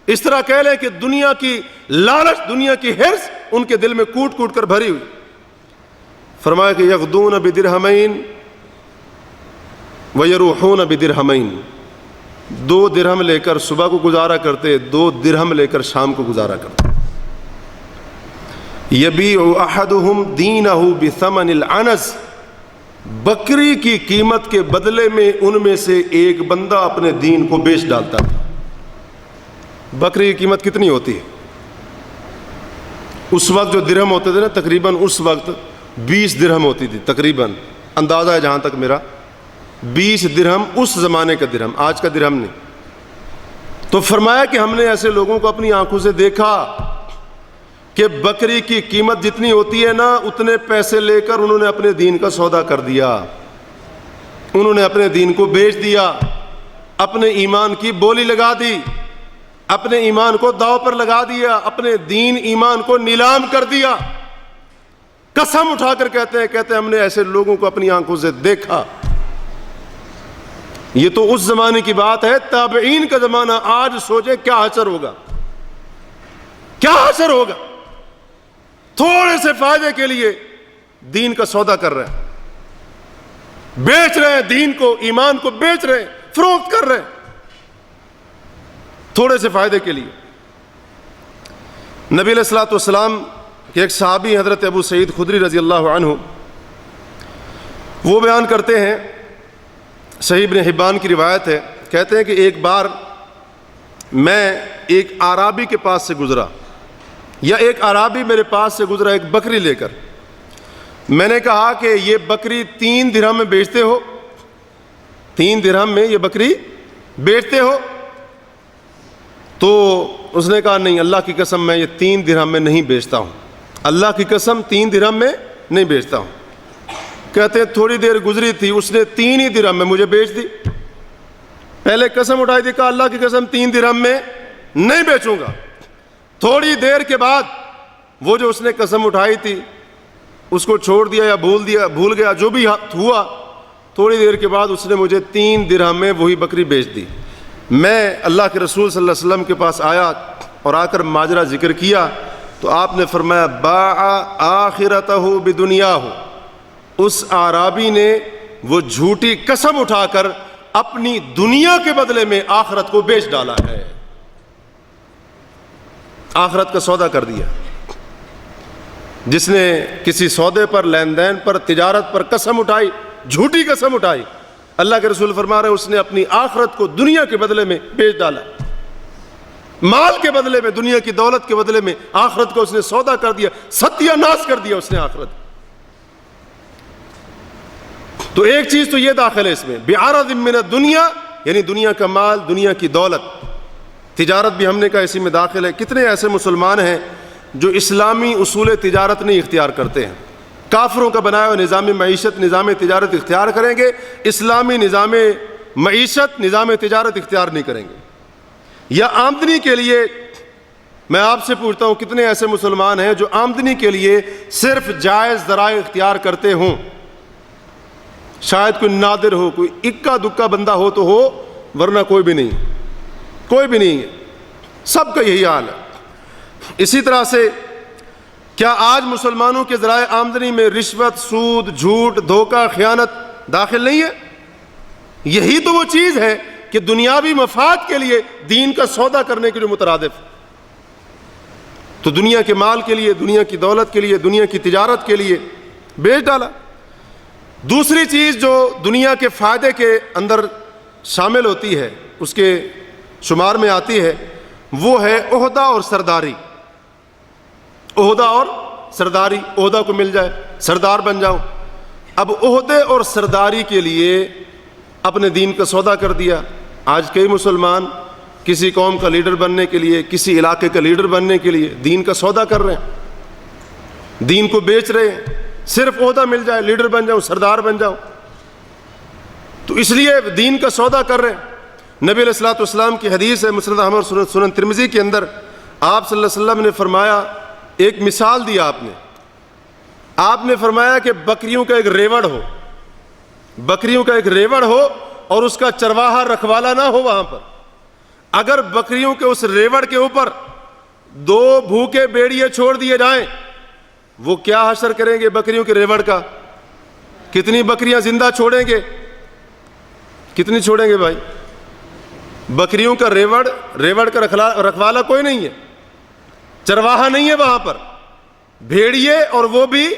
[SPEAKER 1] اس طرح کہہ لیں کہ دنیا کی لالچ، دنیا کی حرص ان کے دل میں کوٹ کوٹ کر بھری ہوئی۔ فرمایا کہ یغدون بدرہمین ویروحون بدرہمین، 2 درہم لے کر صبح کو گزارا کرتے، 2 درہم لے کر شام کو گزارا کرتے۔ یبیع احدہم دینہ بثمن العنز، بکری کی قیمت کے بدلے میں ان میں سے ایک بندہ اپنے دین کو بیچ ڈالتا تھا۔ بکری کی قیمت کتنی ہوتی ہے؟ اس وقت جو درہم ہوتے تھے نا، تقریباً اس وقت 20 درہم ہوتی تھی، تقریباً اندازہ ہے جہاں تک میرا، 20 درہم اس زمانے کا درہم، آج کا درہم نہیں۔ تو فرمایا کہ ہم نے ایسے لوگوں کو اپنی آنکھوں سے دیکھا کہ بکری کی قیمت جتنی ہوتی ہے نا، اتنے پیسے لے کر انہوں نے اپنے دین کا سودا کر دیا، انہوں نے اپنے دین کو بیچ دیا، اپنے ایمان کی بولی لگا دی، اپنے ایمان کو داؤ پر لگا دیا، اپنے دین ایمان کو نیلام کر دیا۔ قسم اٹھا کر کہتے ہیں ہم نے ایسے لوگوں کو اپنی آنکھوں سے دیکھا۔ یہ تو اس زمانے کی بات ہے، تابعین کا زمانہ۔ آج سوچیں کیا حشر ہوگا، کیا حشر ہوگا۔ تھوڑے سے فائدے کے لیے دین کا سودا کر رہے ہیں، بیچ رہے ہیں دین کو، ایمان کو بیچ رہے ہیں، فروخت کر رہے ہیں تھوڑے سے فائدے کے لیے۔ نبی علیہ الصلوۃ والسلام کے ایک صحابی حضرت ابو سعید خدری رضی اللہ عنہ، وہ بیان کرتے ہیں، صحیح ابن حبان کی روایت ہے، کہتے ہیں کہ ایک بار میں ایک اعرابی کے پاس سے گزرا، یا ایک اعرابی میرے پاس سے گزرا ایک بکری لے کر۔ میں نے کہا کہ یہ بکری 3 درہم میں بیچتے ہو؟ 3 درہم میں یہ بکری بیچتے ہو؟ تو اس نے کہا نہیں، اللہ کی قسم میں یہ 3 درہم میں نہیں بیچتا ہوں، اللہ کی قسم 3 درہم میں نہیں بیچتا ہوں۔ کہتے ہیں تھوڑی دیر گزری تھی، اس نے 3 ہی درہم میں مجھے بیچ دی۔ پہلے قسم اٹھائی تھی، کہا اللہ کی قسم 3 درہم میں نہیں بیچوں گا۔ تھوڑی دیر کے بعد وہ جو اس نے قسم اٹھائی تھی اس کو چھوڑ دیا یا بھول گیا، جو بھی ہوا، تھوڑی دیر کے بعد اس نے مجھے 3 درہم میں وہی بکری بیچ دی۔ میں اللہ کے رسول صلی اللہ علیہ وسلم کے پاس آیا اور آ کر ماجرا ذکر کیا تو آپ نے فرمایا باع آخرتہ بدنیاہ، اس اعرابی نے وہ جھوٹی قسم اٹھا کر اپنی دنیا کے بدلے میں آخرت کو بیچ ڈالا ہے، آخرت کا سودا کر دیا۔ جس نے کسی سودے پر، لین دین پر، تجارت پر قسم اٹھائی، جھوٹی قسم اٹھائی، اللہ کے رسول فرما رہے ہیں اس نے اپنی آخرت کو دنیا کے بدلے میں بیچ ڈالا، مال کے بدلے میں، دنیا کی دولت کے بدلے میں آخرت کو اس نے سودا کر دیا، ستیہ ناش کر دیا اس نے آخرت۔ تو ایک چیز تو یہ داخل ہے اس میں، بعرض من الدنیا، یعنی دنیا کا مال، دنیا کی دولت، تجارت بھی ہم نے کہا اسی میں داخل ہے۔ کتنے ایسے مسلمان ہیں جو اسلامی اصول تجارت نہیں اختیار کرتے ہیں، کافروں کا بنایا ہوا نظام معیشت، نظام تجارت اختیار کریں گے، اسلامی نظام معیشت، نظام تجارت اختیار نہیں کریں گے۔ یا آمدنی کے لیے، میں آپ سے پوچھتا ہوں کتنے ایسے مسلمان ہیں جو آمدنی کے لیے صرف جائز ذرائع اختیار کرتے ہوں؟ شاید کوئی نادر ہو، کوئی اکا دکا بندہ ہو تو ہو، ورنہ کوئی بھی نہیں، کوئی بھی نہیں ہے، سب کا یہی حال ہے۔ اسی طرح سے کیا آج مسلمانوں کے ذرائع آمدنی میں رشوت، سود، جھوٹ، دھوکہ، خیانت داخل نہیں ہے؟ یہی تو وہ چیز ہے کہ دنیاوی مفاد کے لیے دین کا سودا کرنے کے لیے مترادف، تو دنیا کے مال کے لیے، دنیا کی دولت کے لیے، دنیا کی تجارت کے لیے بیچ ڈالا۔ دوسری چیز جو دنیا کے فائدے کے اندر شامل ہوتی ہے، اس کے شمار میں آتی ہے، وہ ہے عہدہ اور سرداری۔ عہدہ اور سرداری، عہدہ کو مل جائے، سردار بن جاؤ۔ اب عہدے اور سرداری کے لیے اپنے دین کا سودا کر دیا۔ آج کئی مسلمان کسی قوم کا لیڈر بننے کے لیے، کسی علاقے کا لیڈر بننے کے لیے دین کا سودا کر رہے ہیں، دین کو بیچ رہے ہیں، صرف عہدہ مل جائے، لیڈر بن جاؤ، سردار بن جاؤ، تو اس لیے دین کا سودا کر رہے ہیں۔ نبی علیہ الصلوۃ والسلام کی حدیث ہے مسند احمد اور سنن ترمذی کے اندر، آپ صلی اللہ علیہ وسلم نے فرمایا، ایک مثال دیا آپ نے فرمایا کہ بکریوں کا ایک ریوڑ ہو، بکریوں کا ایک ریوڑ ہو اور اس کا چرواہا رکھوالا نہ ہو وہاں پر، اگر بکریوں کے اس ریوڑ کے اوپر 2 بھوکے بھیڑیے چھوڑ دیے جائیں، وہ کیا حشر کریں گے بکریوں کے ریوڑ کا؟ کتنی بکریاں زندہ چھوڑیں گے؟ کتنی چھوڑیں گے بھائی؟ بکریوں کا ریوڑ کا رکھوالا کوئی نہیں ہے، چرواہا نہیں ہے وہاں پر، بھیڑیے اور وہ بھی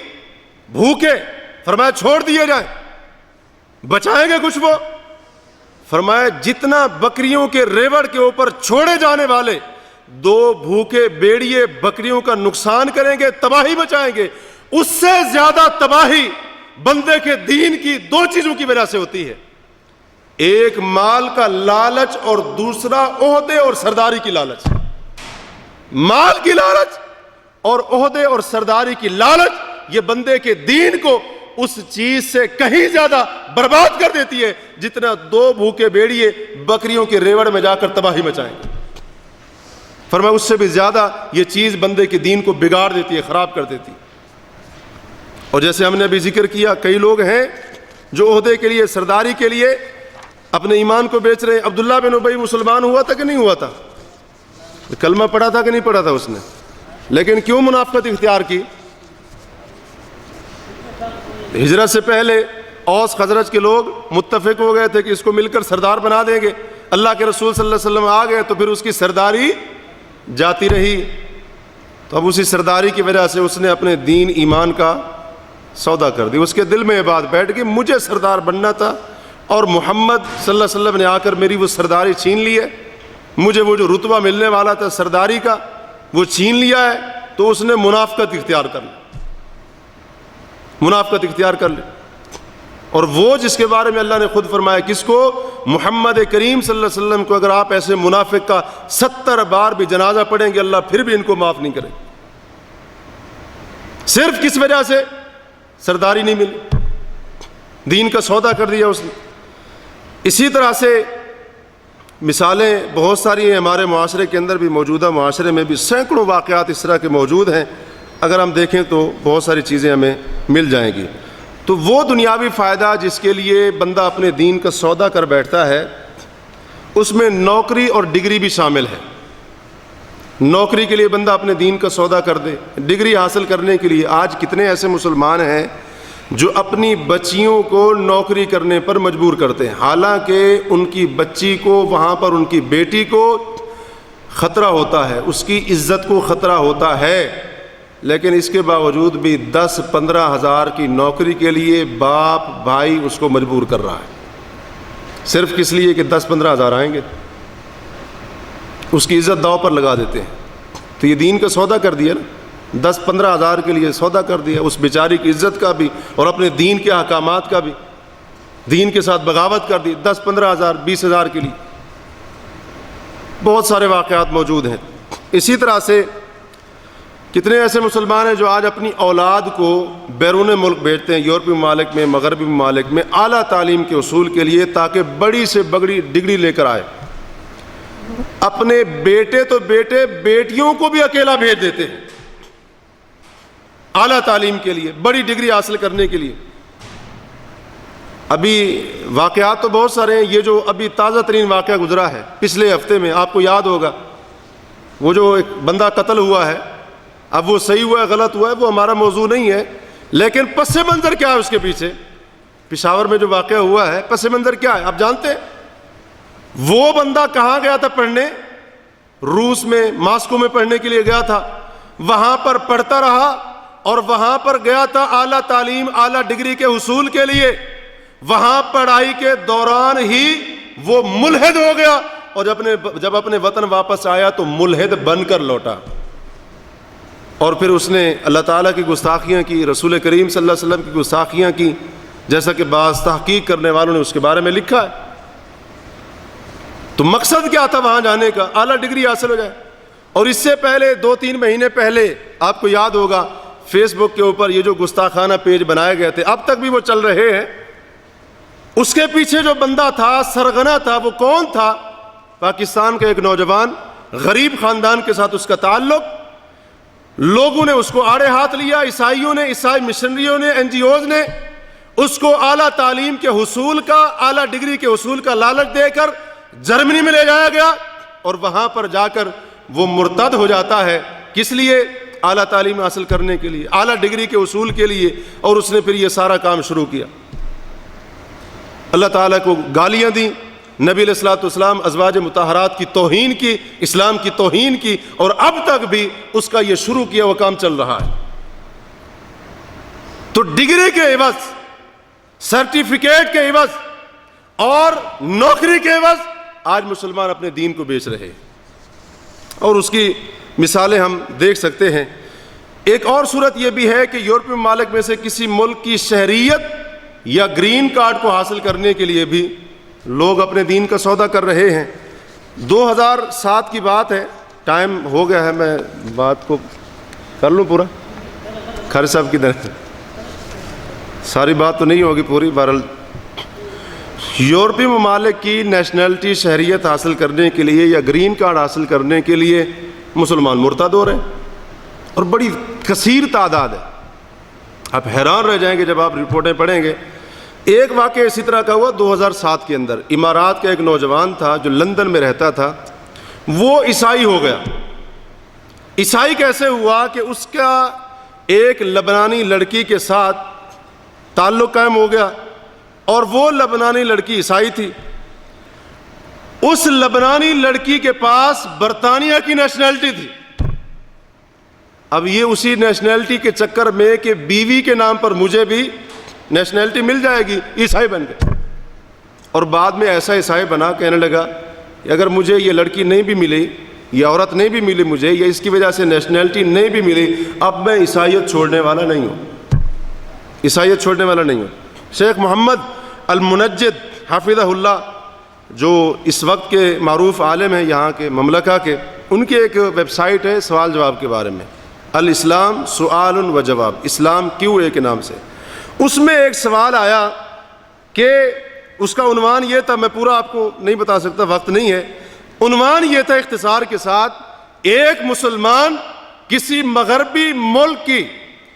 [SPEAKER 1] بھوکے، فرمایا چھوڑ دیے جائیں، بچائیں گے کچھ وہ؟ فرمایا جتنا بکریوں کے ریوڑ کے اوپر چھوڑے جانے والے 2 بھوکے بیڑیے بکریوں کا نقصان کریں گے، تباہی مچائیں گے، اس سے زیادہ تباہی بندے کے دین کی 2 چیزوں کی وجہ سے ہوتی ہے، ایک مال کا لالچ اور دوسرا عہدے اور سرداری کی لالچ۔ مال کی لالچ اور عہدے اور سرداری کی لالچ یہ بندے کے دین کو اس چیز سے کہیں زیادہ برباد کر دیتی ہے جتنا 2 بھوکے بیڑیے بکریوں کے ریوڑ میں جا کر تباہی مچائیں گے۔ فرمایا اس سے بھی زیادہ یہ چیز بندے کے دین کو بگاڑ دیتی ہے، خراب کر دیتی ہے۔ اور جیسے ہم نے ابھی ذکر کیا، کئی لوگ ہیں جو عہدے کے لیے، سرداری کے لیے اپنے ایمان کو بیچ رہے ہیں۔ عبداللہ بن ابی مسلمان ہوا تھا کہ نہیں ہوا تھا؟ کلمہ پڑھا تھا کہ نہیں پڑھا تھا اس نے؟ لیکن کیوں منافقت اختیار کی؟ ہجرت سے پہلے اوس خزرج کے لوگ متفق ہو گئے تھے کہ اس کو مل کر سردار بنا دیں گے، اللہ کے رسول صلی اللہ علیہ وسلم آ گئے تو پھر اس کی سرداری جاتی رہی، تو اب اسی سرداری کی وجہ سے اس نے اپنے دین ایمان کا سودا کر دی۔ اس کے دل میں یہ بات بیٹھ گئی مجھے سردار بننا تھا اور محمد صلی اللہ علیہ وسلم نے آ کر میری وہ سرداری چھین لی ہے، مجھے وہ جو رتبہ ملنے والا تھا سرداری کا وہ چھین لیا ہے، تو اس نے منافقت اختیار کر لی، منافقت اختیار کر لی۔ اور وہ جس کے بارے میں اللہ نے خود فرمایا، کس کو؟ محمد کریم صلی اللہ علیہ وسلم کو، اگر آپ ایسے منافق کا 70 بار بھی جنازہ پڑھیں گے اللہ پھر بھی ان کو معاف نہیں کرے، صرف کس وجہ سے؟ سرداری نہیں ملی، دین کا سودا کر دیا اس نے۔ اسی طرح سے مثالیں بہت ساری ہیں ہمارے معاشرے کے اندر بھی، موجودہ معاشرے میں بھی سینکڑوں واقعات اس طرح کے موجود ہیں، اگر ہم دیکھیں تو بہت ساری چیزیں ہمیں مل جائیں گی۔ تو وہ دنیاوی فائدہ جس کے لیے بندہ اپنے دین کا سودا کر بیٹھتا ہے، اس میں نوکری اور ڈگری بھی شامل ہے۔ نوکری کے لیے بندہ اپنے دین کا سودا کر دے، ڈگری حاصل کرنے کے لیے۔ آج کتنے ایسے مسلمان ہیں جو اپنی بچیوں کو نوکری کرنے پر مجبور کرتے ہیں، حالانکہ ان کی بچی کو، وہاں پر ان کی بیٹی کو خطرہ ہوتا ہے، اس کی عزت کو خطرہ ہوتا ہے، لیکن اس کے باوجود بھی 10-15 ہزار کی نوکری کے لیے باپ بھائی اس کو مجبور کر رہا ہے، صرف کس لیے کہ 10-15 ہزار آئیں گے، اس کی عزت داؤ پر لگا دیتے ہیں۔ تو یہ دین کا سودا کر دیا نا، 10-15 ہزار کے لیے سودا کر دیا، اس بیچاری کی عزت کا بھی اور اپنے دین کے احکامات کا بھی، دین کے ساتھ بغاوت کر دی، 10-15 ہزار 20 ہزار کے لیے۔ بہت سارے واقعات موجود ہیں۔ اسی طرح سے کتنے ایسے مسلمان ہیں جو آج اپنی اولاد کو بیرون ملک بھیجتے ہیں، یورپی ممالک میں، مغربی ممالک میں، اعلیٰ تعلیم کے حصول کے لیے، تاکہ بڑی سے بڑی ڈگری لے کر آئے۔ اپنے بیٹے تو بیٹے، بیٹیوں کو بھی اکیلا بھیج دیتے ہیں اعلیٰ تعلیم کے لیے، بڑی ڈگری حاصل کرنے کے لیے۔ ابھی واقعات تو بہت سارے ہیں، یہ جو ابھی تازہ ترین واقعہ گزرا ہے پچھلے ہفتے میں، آپ کو یاد ہوگا، وہ جو ایک بندہ قتل ہوا ہے، اب وہ صحیح ہوا ہے غلط ہوا ہے وہ ہمارا موضوع نہیں ہے، لیکن پس منظر کیا ہے اس کے پیچھے؟ پشاور میں جو واقعہ ہوا ہے پس منظر کیا ہے آپ جانتے ہیں؟ وہ بندہ کہاں گیا تھا پڑھنے؟ روس میں، ماسکو میں پڑھنے کے لیے گیا تھا، وہاں پر پڑھتا رہا اور وہاں پر گیا تھا اعلیٰ تعلیم، اعلیٰ ڈگری کے حصول کے لیے۔ وہاں پڑھائی کے دوران ہی وہ ملحد ہو گیا، اور جب اپنے وطن واپس آیا تو ملحد بن کر لوٹا، اور پھر اس نے اللہ تعالیٰ کی گستاخیاں کی، رسول کریم صلی اللہ علیہ وسلم کی گستاخیاں کی، جیسا کہ بعض تحقیق کرنے والوں نے اس کے بارے میں لکھا ہے۔ تو مقصد کیا تھا وہاں جانے کا؟ اعلیٰ ڈگری حاصل ہو جائے۔ اور اس سے پہلے 2-3 مہینے پہلے آپ کو یاد ہوگا فیس بک کے اوپر یہ جو گستاخانہ پیج بنائے گئے تھے، اب تک بھی وہ چل رہے ہیں، اس کے پیچھے جو بندہ تھا، سرغنہ تھا، وہ کون تھا؟ پاکستان کا ایک نوجوان، غریب خاندان کے ساتھ اس کا تعلق، لوگوں نے اس کو آڑے ہاتھ لیا، عیسائیوں نے، عیسائی مشنریوں نے، NGOز نے اس کو اعلیٰ تعلیم کے حصول کا، اعلیٰ ڈگری کے حصول کا لالچ دے کر جرمنی میں لے جایا گیا، اور وہاں پر جا کر وہ مرتد ہو جاتا ہے۔ کس لیے؟ اعلیٰ تعلیم حاصل کرنے کے لیے، اعلیٰ ڈگری کے حصول کے لیے، اور اس نے پھر یہ سارا کام شروع کیا۔ اللہ تعالیٰ کو گالیاں دیں، نبی علیہ الصلوۃ والسلام ازواج مطہرات کی توہین کی، اسلام کی توہین کی، اور اب تک بھی اس کا یہ شروع کیا وہ کام چل رہا ہے۔ تو ڈگری کے عوض، سرٹیفکیٹ کے عوض اور نوکری کے عوض آج مسلمان اپنے دین کو بیچ رہے ہیں، اور اس کی مثالیں ہم دیکھ سکتے ہیں۔ ایک اور صورت یہ بھی ہے کہ یورپی ممالک میں سے کسی ملک کی شہریت یا گرین کارڈ کو حاصل کرنے کے لیے بھی لوگ اپنے دین کا سودا کر رہے ہیں۔ 2007 کی بات ہے، ٹائم ہو گیا ہے، میں بات کو کر لوں پورا؟ خیر صاحب کی طرح ساری بات تو نہیں ہوگی پوری، بہرحال یورپی ممالک کی نیشنلٹی، شہریت حاصل کرنے کے لیے یا گرین کارڈ حاصل کرنے کے لیے مسلمان مرتد ہو رہے ہیں، اور بڑی کثیر تعداد ہے۔ آپ حیران رہ جائیں گے جب آپ رپورٹیں پڑھیں گے۔ ایک واقعہ اسی طرح کا ہوا 2007 کے اندر۔ امارات کا ایک نوجوان تھا جو لندن میں رہتا تھا، وہ عیسائی ہو گیا۔ عیسائی کیسے ہوا کہ اس کا ایک لبنانی لڑکی کے ساتھ تعلق قائم ہو گیا، اور وہ لبنانی لڑکی عیسائی تھی۔ اس لبنانی لڑکی کے پاس برطانیہ کی نیشنلٹی تھی۔ اب یہ اسی نیشنلٹی کے چکر میں کہ بیوی کے نام پر مجھے بھی نیشنلٹی مل جائے گی، عیسائی بن گئے، اور بعد میں ایسا عیسائی بنا، کہنے لگا کہ اگر مجھے یہ لڑکی نہیں بھی ملی، یہ عورت نہیں بھی ملی مجھے، یا اس کی وجہ سے نیشنلٹی نہیں بھی ملی، اب میں عیسائیت چھوڑنے والا نہیں ہوں، عیسائیت چھوڑنے والا نہیں ہوں۔ شیخ محمد المنجد حافظہ اللہ، جو اس وقت کے معروف عالم ہیں یہاں کے مملکہ کے، ان کی ایک ویب سائٹ ہے سوال جواب کے بارے میں، الاسلام سؤال و جواب، اسلام کیوں ہے کے نام سے۔ اس میں ایک سوال آیا کہ اس کا عنوان یہ تھا، میں پورا آپ کو نہیں بتا سکتا، وقت نہیں ہے۔ عنوان یہ تھا اختصار کے ساتھ، ایک مسلمان کسی مغربی ملک کی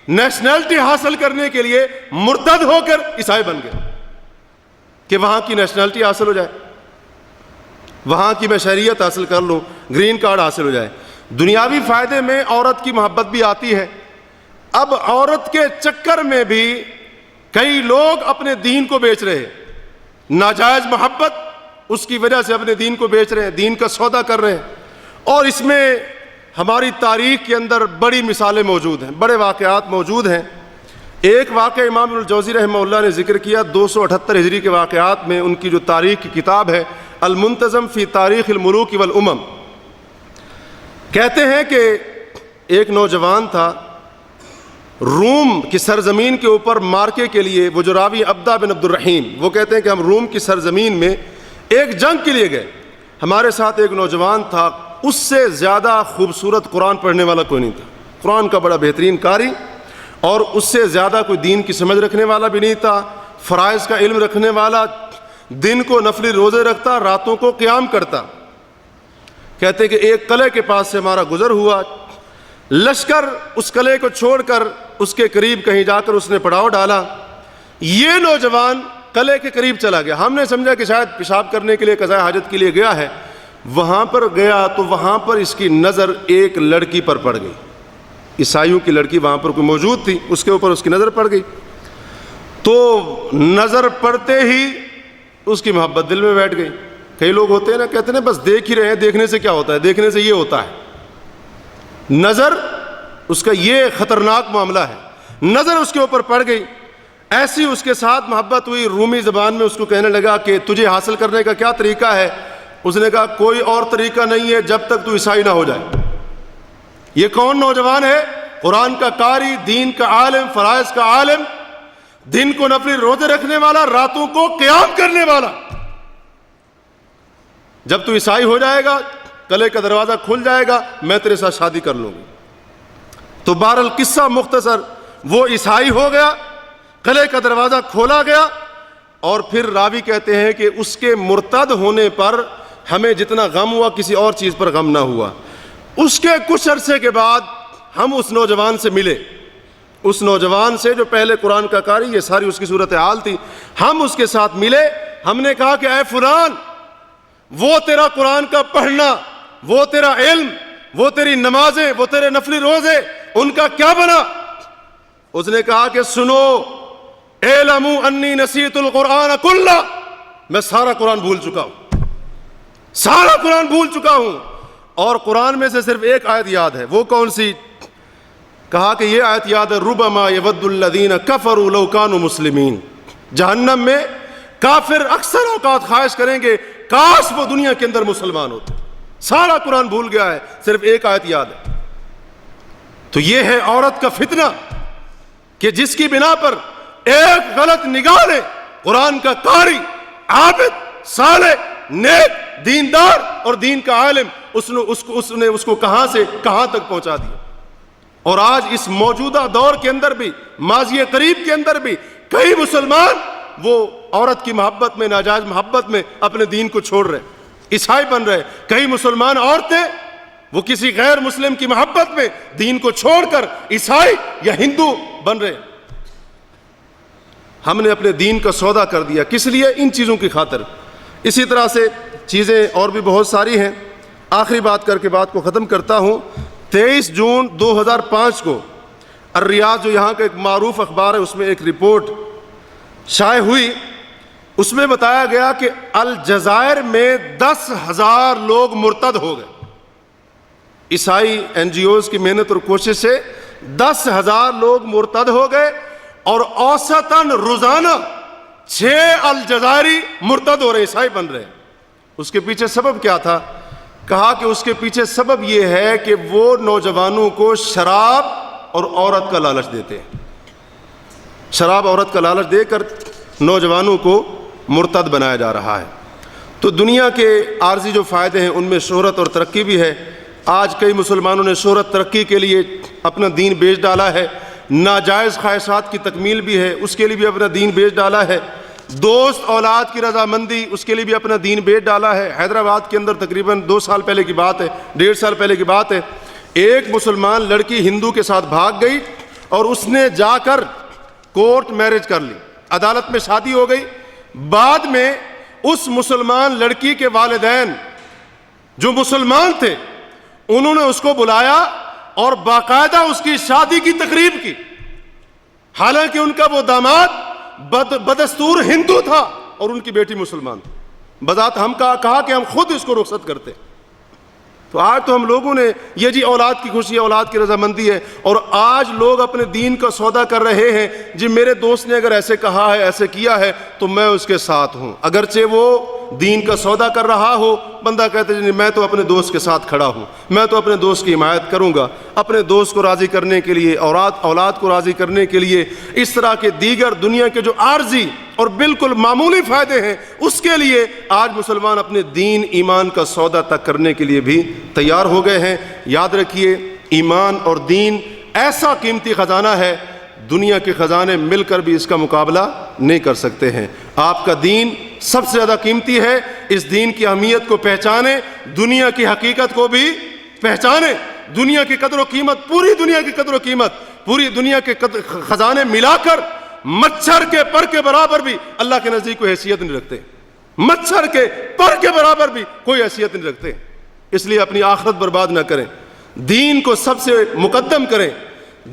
[SPEAKER 1] نیشنلٹی حاصل کرنے کے لیے مرتد ہو کر عیسائی بن گئے کہ وہاں کی نیشنلٹی حاصل ہو جائے، وہاں کی میں شہریت حاصل کر لوں، گرین کارڈ حاصل ہو جائے۔ دنیاوی فائدے میں عورت کی محبت بھی آتی ہے۔ اب عورت کے چکر میں بھی کئی لوگ اپنے دین کو بیچ رہے ہیں، ناجائز محبت اس کی وجہ سے اپنے دین کو بیچ رہے ہیں، دین کا سودا کر رہے ہیں، اور اس میں ہماری تاریخ کے اندر بڑی مثالیں موجود ہیں، بڑے واقعات موجود ہیں۔ ایک واقعہ امام ابن الجوزی رحمہ اللہ نے ذکر کیا 278 ہجری کے واقعات میں، ان کی جو تاریخ کی کتاب ہے المنتظم فی تاریخ الملوک والامم۔ کہتے ہیں کہ ایک نوجوان تھا، روم کی سرزمین کے اوپر مارکے کے لیے، وہ جو راوی عبدہ بن عبد الرحیم، وہ کہتے ہیں کہ ہم روم کی سرزمین میں ایک جنگ کے لیے گئے، ہمارے ساتھ ایک نوجوان تھا، اس سے زیادہ خوبصورت قرآن پڑھنے والا کوئی نہیں تھا، قرآن کا بڑا بہترین قاری، اور اس سے زیادہ کوئی دین کی سمجھ رکھنے والا بھی نہیں تھا، فرائض کا علم رکھنے والا، دن کو نفلی روزے رکھتا، راتوں کو قیام کرتا۔ کہتے ہیں کہ ایک قلعے کے پاس سے ہمارا گزر ہوا، لشکر اس قلعے کو چھوڑ کر اس کے قریب کہیں جا کر اس نے پڑاؤ ڈالا۔ یہ نوجوان قلعے کے قریب چلا گیا، ہم نے سمجھا کہ شاید پیشاب کرنے کے لیے، قضاء حاجت کے لیے گیا ہے۔ وہاں پر گیا تو وہاں پر اس کی نظر ایک لڑکی پر پڑ گئی، عیسائیوں کی لڑکی وہاں پر کوئی موجود تھی، اس کے اوپر اس کی نظر پڑ گئی۔ تو نظر پڑتے ہی اس کی محبت دل میں بیٹھ گئی۔ کئی لوگ ہوتے ہیں نا، کہتے ہیں بس دیکھ ہی رہے ہیں، دیکھنے سے کیا ہوتا ہے، دیکھنے سے یہ ہوتا ہے۔ نظر اس کا یہ خطرناک معاملہ ہے، نظر اس کے اوپر پڑ گئی، ایسی اس کے ساتھ محبت ہوئی، رومی زبان میں اس کو کہنے لگا کہ تجھے حاصل کرنے کا کیا طریقہ ہے؟ اس نے کہا کوئی اور طریقہ نہیں ہے جب تک تو عیسائی نہ ہو جائے۔ یہ کون نوجوان ہے؟ قرآن کا قاری، دین کا عالم، فرائض کا عالم، دن کو نفلی روزے رکھنے والا، راتوں کو قیام کرنے والا۔ جب تو عیسائی ہو جائے گا، قلعے کا دروازہ کھل جائے گا، میں تیرے ساتھ شادی کر لوں گی۔ تو بہرحال قصہ مختصر، وہ عیسائی ہو گیا، قلعے کا دروازہ کھولا گیا، اور پھر راوی کہتے ہیں کہ اس کے مرتد ہونے پر ہمیں جتنا غم ہوا کسی اور چیز پر غم نہ ہوا۔ اس کے کچھ عرصے کے بعد ہم اس نوجوان سے ملے، اس نوجوان سے جو پہلے قرآن کا قاری، یہ ساری اس کی صورتحال تھی. ہم اس کے ساتھ ملے، ہم نے کہا کہ اے فلان، وہ تیرا قرآن کا پڑھنا، وہ تیرا علم، وہ تیری نمازیں، وہ تیرے نفلی روزے، ان کا کیا بنا؟ اس نے کہا کہ سنو، اعلموا انی نسیت القرآن کلہ، میں سارا قرآن بھول چکا ہوں، سارا قرآن بھول چکا ہوں. اور قرآن میں سے صرف ایک آیت یاد ہے. وہ کون سی؟ کہا کہ یہ آیت یاد ہے، ربما یود الذین کفروا لو کانوا مسلمین. جہنم میں کافر اکثر اوقات خواہش کریں گے کاش وہ دنیا کے اندر مسلمان ہوتے. سارا قرآن بھول گیا ہے، صرف ایک آیت یاد ہے. تو یہ ہے عورت کا فتنہ کہ جس کی بنا پر ایک غلط نگاہ نے قرآن کا قاری، عابد، صالح، نیک، دیندار اور دین کا عالم اس نے اس کو کہاں سے کہاں تک پہنچا دیا. اور آج اس موجودہ دور کے اندر بھی، ماضی قریب کے اندر بھی، کئی مسلمان وہ عورت کی محبت میں، ناجائز محبت میں اپنے دین کو چھوڑ رہے، عیسائی بن رہے. کئی مسلمان عورتیں وہ کسی غیر مسلم کی محبت میں دین کو چھوڑ کر عیسائی یا ہندو بن رہے. ہم نے اپنے دین کا سودا کر دیا. کس لیے؟ ان چیزوں کی خاطر. اسی طرح سے چیزیں اور بھی بہت ساری ہیں. آخری بات کر کے بات کو ختم کرتا ہوں. 23 جون 2005 کو الریاض، جو یہاں کا ایک معروف اخبار ہے، اس میں ایک رپورٹ شائع ہوئی. اس میں بتایا گیا کہ الجزائر میں 10,000 لوگ مرتد ہو گئے. عیسائی این جی اوز کی محنت اور کوشش سے 10,000 لوگ مرتد ہو گئے، اور اوسطاً روزانہ 6 الجزائری مرتد ہو رہے، عیسائی بن رہے. اس کے پیچھے سبب کیا تھا؟ کہا کہ اس کے پیچھے سبب یہ ہے کہ وہ نوجوانوں کو شراب اور عورت کا لالچ دیتے ہیں. شراب عورت کا لالچ دے کر نوجوانوں کو مرتد بنایا جا رہا ہے. تو دنیا کے عارضی جو فائدے ہیں ان میں شہرت اور ترقی بھی ہے. آج کئی مسلمانوں نے شہرت ترقی کے لیے اپنا دین بیچ ڈالا ہے. ناجائز خواہشات کی تکمیل بھی ہے، اس کے لیے بھی اپنا دین بیچ ڈالا ہے. دوست اولاد کی رضامندی، اس کے لیے بھی اپنا دین بیچ ڈالا ہے. حیدرآباد کے اندر تقریباً 2 سال پہلے کی بات ہے، 1.5 سال پہلے کی بات ہے، ایک مسلمان لڑکی ہندو کے ساتھ بھاگ گئی اور اس نے جا کر کورٹ میرج کر لی، عدالت میں شادی ہو گئی. بعد میں اس مسلمان لڑکی کے والدین جو مسلمان تھے، انہوں نے اس کو بلایا اور باقاعدہ اس کی شادی کی تقریب کی، حالانکہ ان کا وہ داماد بدستور ہندو تھا اور ان کی بیٹی مسلمان تھی. بذات ہم کہا کہ ہم خود اس کو رخصت کرتے. تو آج تو ہم لوگوں نے یہ جی اولاد کی خوشی، اولاد کی رضامندی ہے، اور آج لوگ اپنے دین کا سودا کر رہے ہیں. جی میرے دوست نے اگر ایسے کہا ہے، ایسے کیا ہے تو میں اس کے ساتھ ہوں، اگرچہ وہ دین کا سودا کر رہا ہو. بندہ کہتے ہیں میں تو اپنے دوست کے ساتھ کھڑا ہوں، میں تو اپنے دوست کی حمایت کروں گا. اپنے دوست کو راضی کرنے کے لیے، اولاد کو راضی کرنے کے لیے، اس طرح کے دیگر دنیا کے جو عارضی اور بالکل معمولی فائدے ہیں، اس کے لیے آج مسلمان اپنے دین ایمان کا سودا تک کرنے کے لیے بھی تیار ہو گئے ہیں. یاد رکھیے، ایمان اور دین ایسا قیمتی خزانہ ہے، دنیا کے خزانے مل کر بھی اس کا مقابلہ نہیں کر سکتے ہیں. آپ کا دین سب سے زیادہ قیمتی ہے. اس دین کی اہمیت کو پہچانیں، دنیا کی حقیقت کو بھی پہچانیں. دنیا کی قدر و قیمت، پوری دنیا کی قدر و قیمت، پوری دنیا کے خزانے ملا کر مچھر کے پر کے برابر بھی اللہ کے نزدیک کوئی حیثیت نہیں رکھتے. مچھر کے پر کے برابر بھی کوئی حیثیت نہیں رکھتے. اس لیے اپنی آخرت برباد نہ کریں، دین کو سب سے مقدم کریں.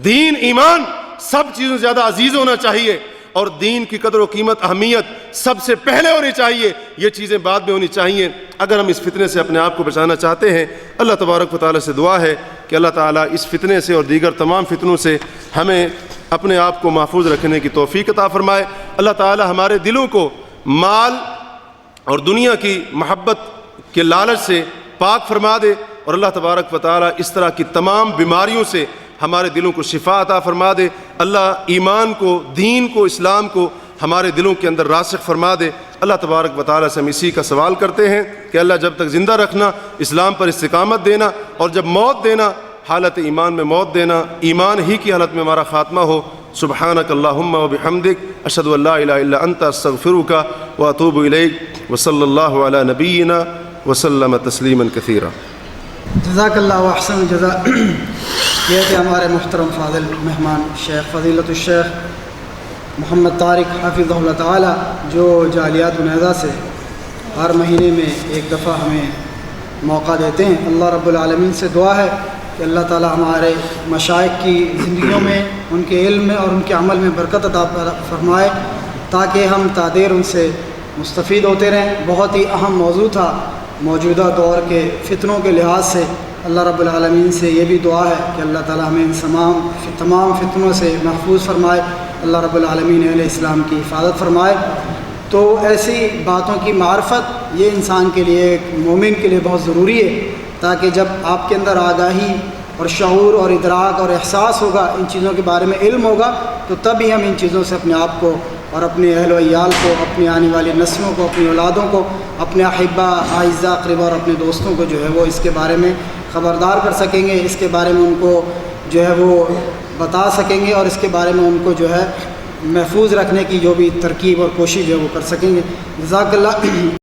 [SPEAKER 1] دین ایمان سب چیزوں سے زیادہ عزیز ہونا چاہیے، اور دین کی قدر و قیمت، اہمیت سب سے پہلے ہونی چاہیے، یہ چیزیں بعد میں ہونی چاہیے. اگر ہم اس فتنے سے اپنے آپ کو بچانا چاہتے ہیں، اللہ تبارک و تعالیٰ سے دعا ہے کہ اللہ تعالیٰ اس فتنے سے اور دیگر تمام فتنوں سے ہمیں اپنے آپ کو محفوظ رکھنے کی توفیق عطا فرمائے. اللہ تعالیٰ ہمارے دلوں کو مال اور دنیا کی محبت کے لالچ سے پاک فرما دے، اور اللہ تبارک و تعالیٰ اس طرح کی تمام بیماریوں سے ہمارے دلوں کو شفا عطا فرما دے. اللہ ایمان کو، دین کو، اسلام کو ہمارے دلوں کے اندر راسخ فرما دے. اللہ تبارک و تعالیٰ سے ہم اسی کا سوال کرتے ہیں کہ اللہ جب تک زندہ رکھنا، اسلام پر استقامت دینا، اور جب موت دینا حالت ایمان میں موت دینا، ایمان ہی کی حالت میں ہمارا خاتمہ ہو. سبحانک اللہم و بحمدک، اشہد ان لا الہ الا انت، استغفرک و اتوب الیک، وصلی اللہ علی نبینا وسلم تسلیما کثیرا.
[SPEAKER 2] جزاک اللہ احسن الجزاء. یہ تھے ہمارے محترم فاضل مہمان شیخ فضیلت الشیخ محمد طارق حافظہ اللہ تعالی، جو جالیات عنیزہ سے ہر مہینے میں ایک دفعہ ہمیں موقع دیتے ہیں۔ اللہ رب العالمین سے دعا ہے کہ اللہ تعالی ہمارے مشائخ کی زندگیوں میں، ان کے علم میں اور ان کے عمل میں برکت عطا فرمائے، تاکہ ہم تا دیر ان سے مستفید ہوتے رہیں۔ بہت ہی اہم موضوع تھا موجودہ دور کے فتنوں کے لحاظ سے۔ اللہ رب العالمین سے یہ بھی دعا ہے کہ اللہ تعالی ہمیں ان تمام فتنوں سے محفوظ فرمائے، اللہ رب العالمین اہل اسلام کی حفاظت فرمائے۔ تو ایسی باتوں کی معرفت یہ انسان کے لیے، ایک مومن کے لیے بہت ضروری ہے، تاکہ جب آپ کے اندر آگاہی اور شعور اور ادراک اور احساس ہوگا، ان چیزوں کے بارے میں علم ہوگا، تو تب ہی ہم ان چیزوں سے اپنے آپ کو اور اپنے اہل و عیال کو، اپنی آنے والی نسلوں کو، اپنی اولادوں کو، اپنے احبہ اعزاء اقرباء اور اپنے دوستوں کو جو ہے وہ اس کے بارے میں خبردار کر سکیں گے، اس کے بارے میں ان کو جو ہے وہ بتا سکیں گے، اور اس کے بارے میں ان کو جو ہے محفوظ رکھنے کی جو بھی ترکیب اور کوشش ہے وہ کر سکیں گے۔ جزاک اللہ۔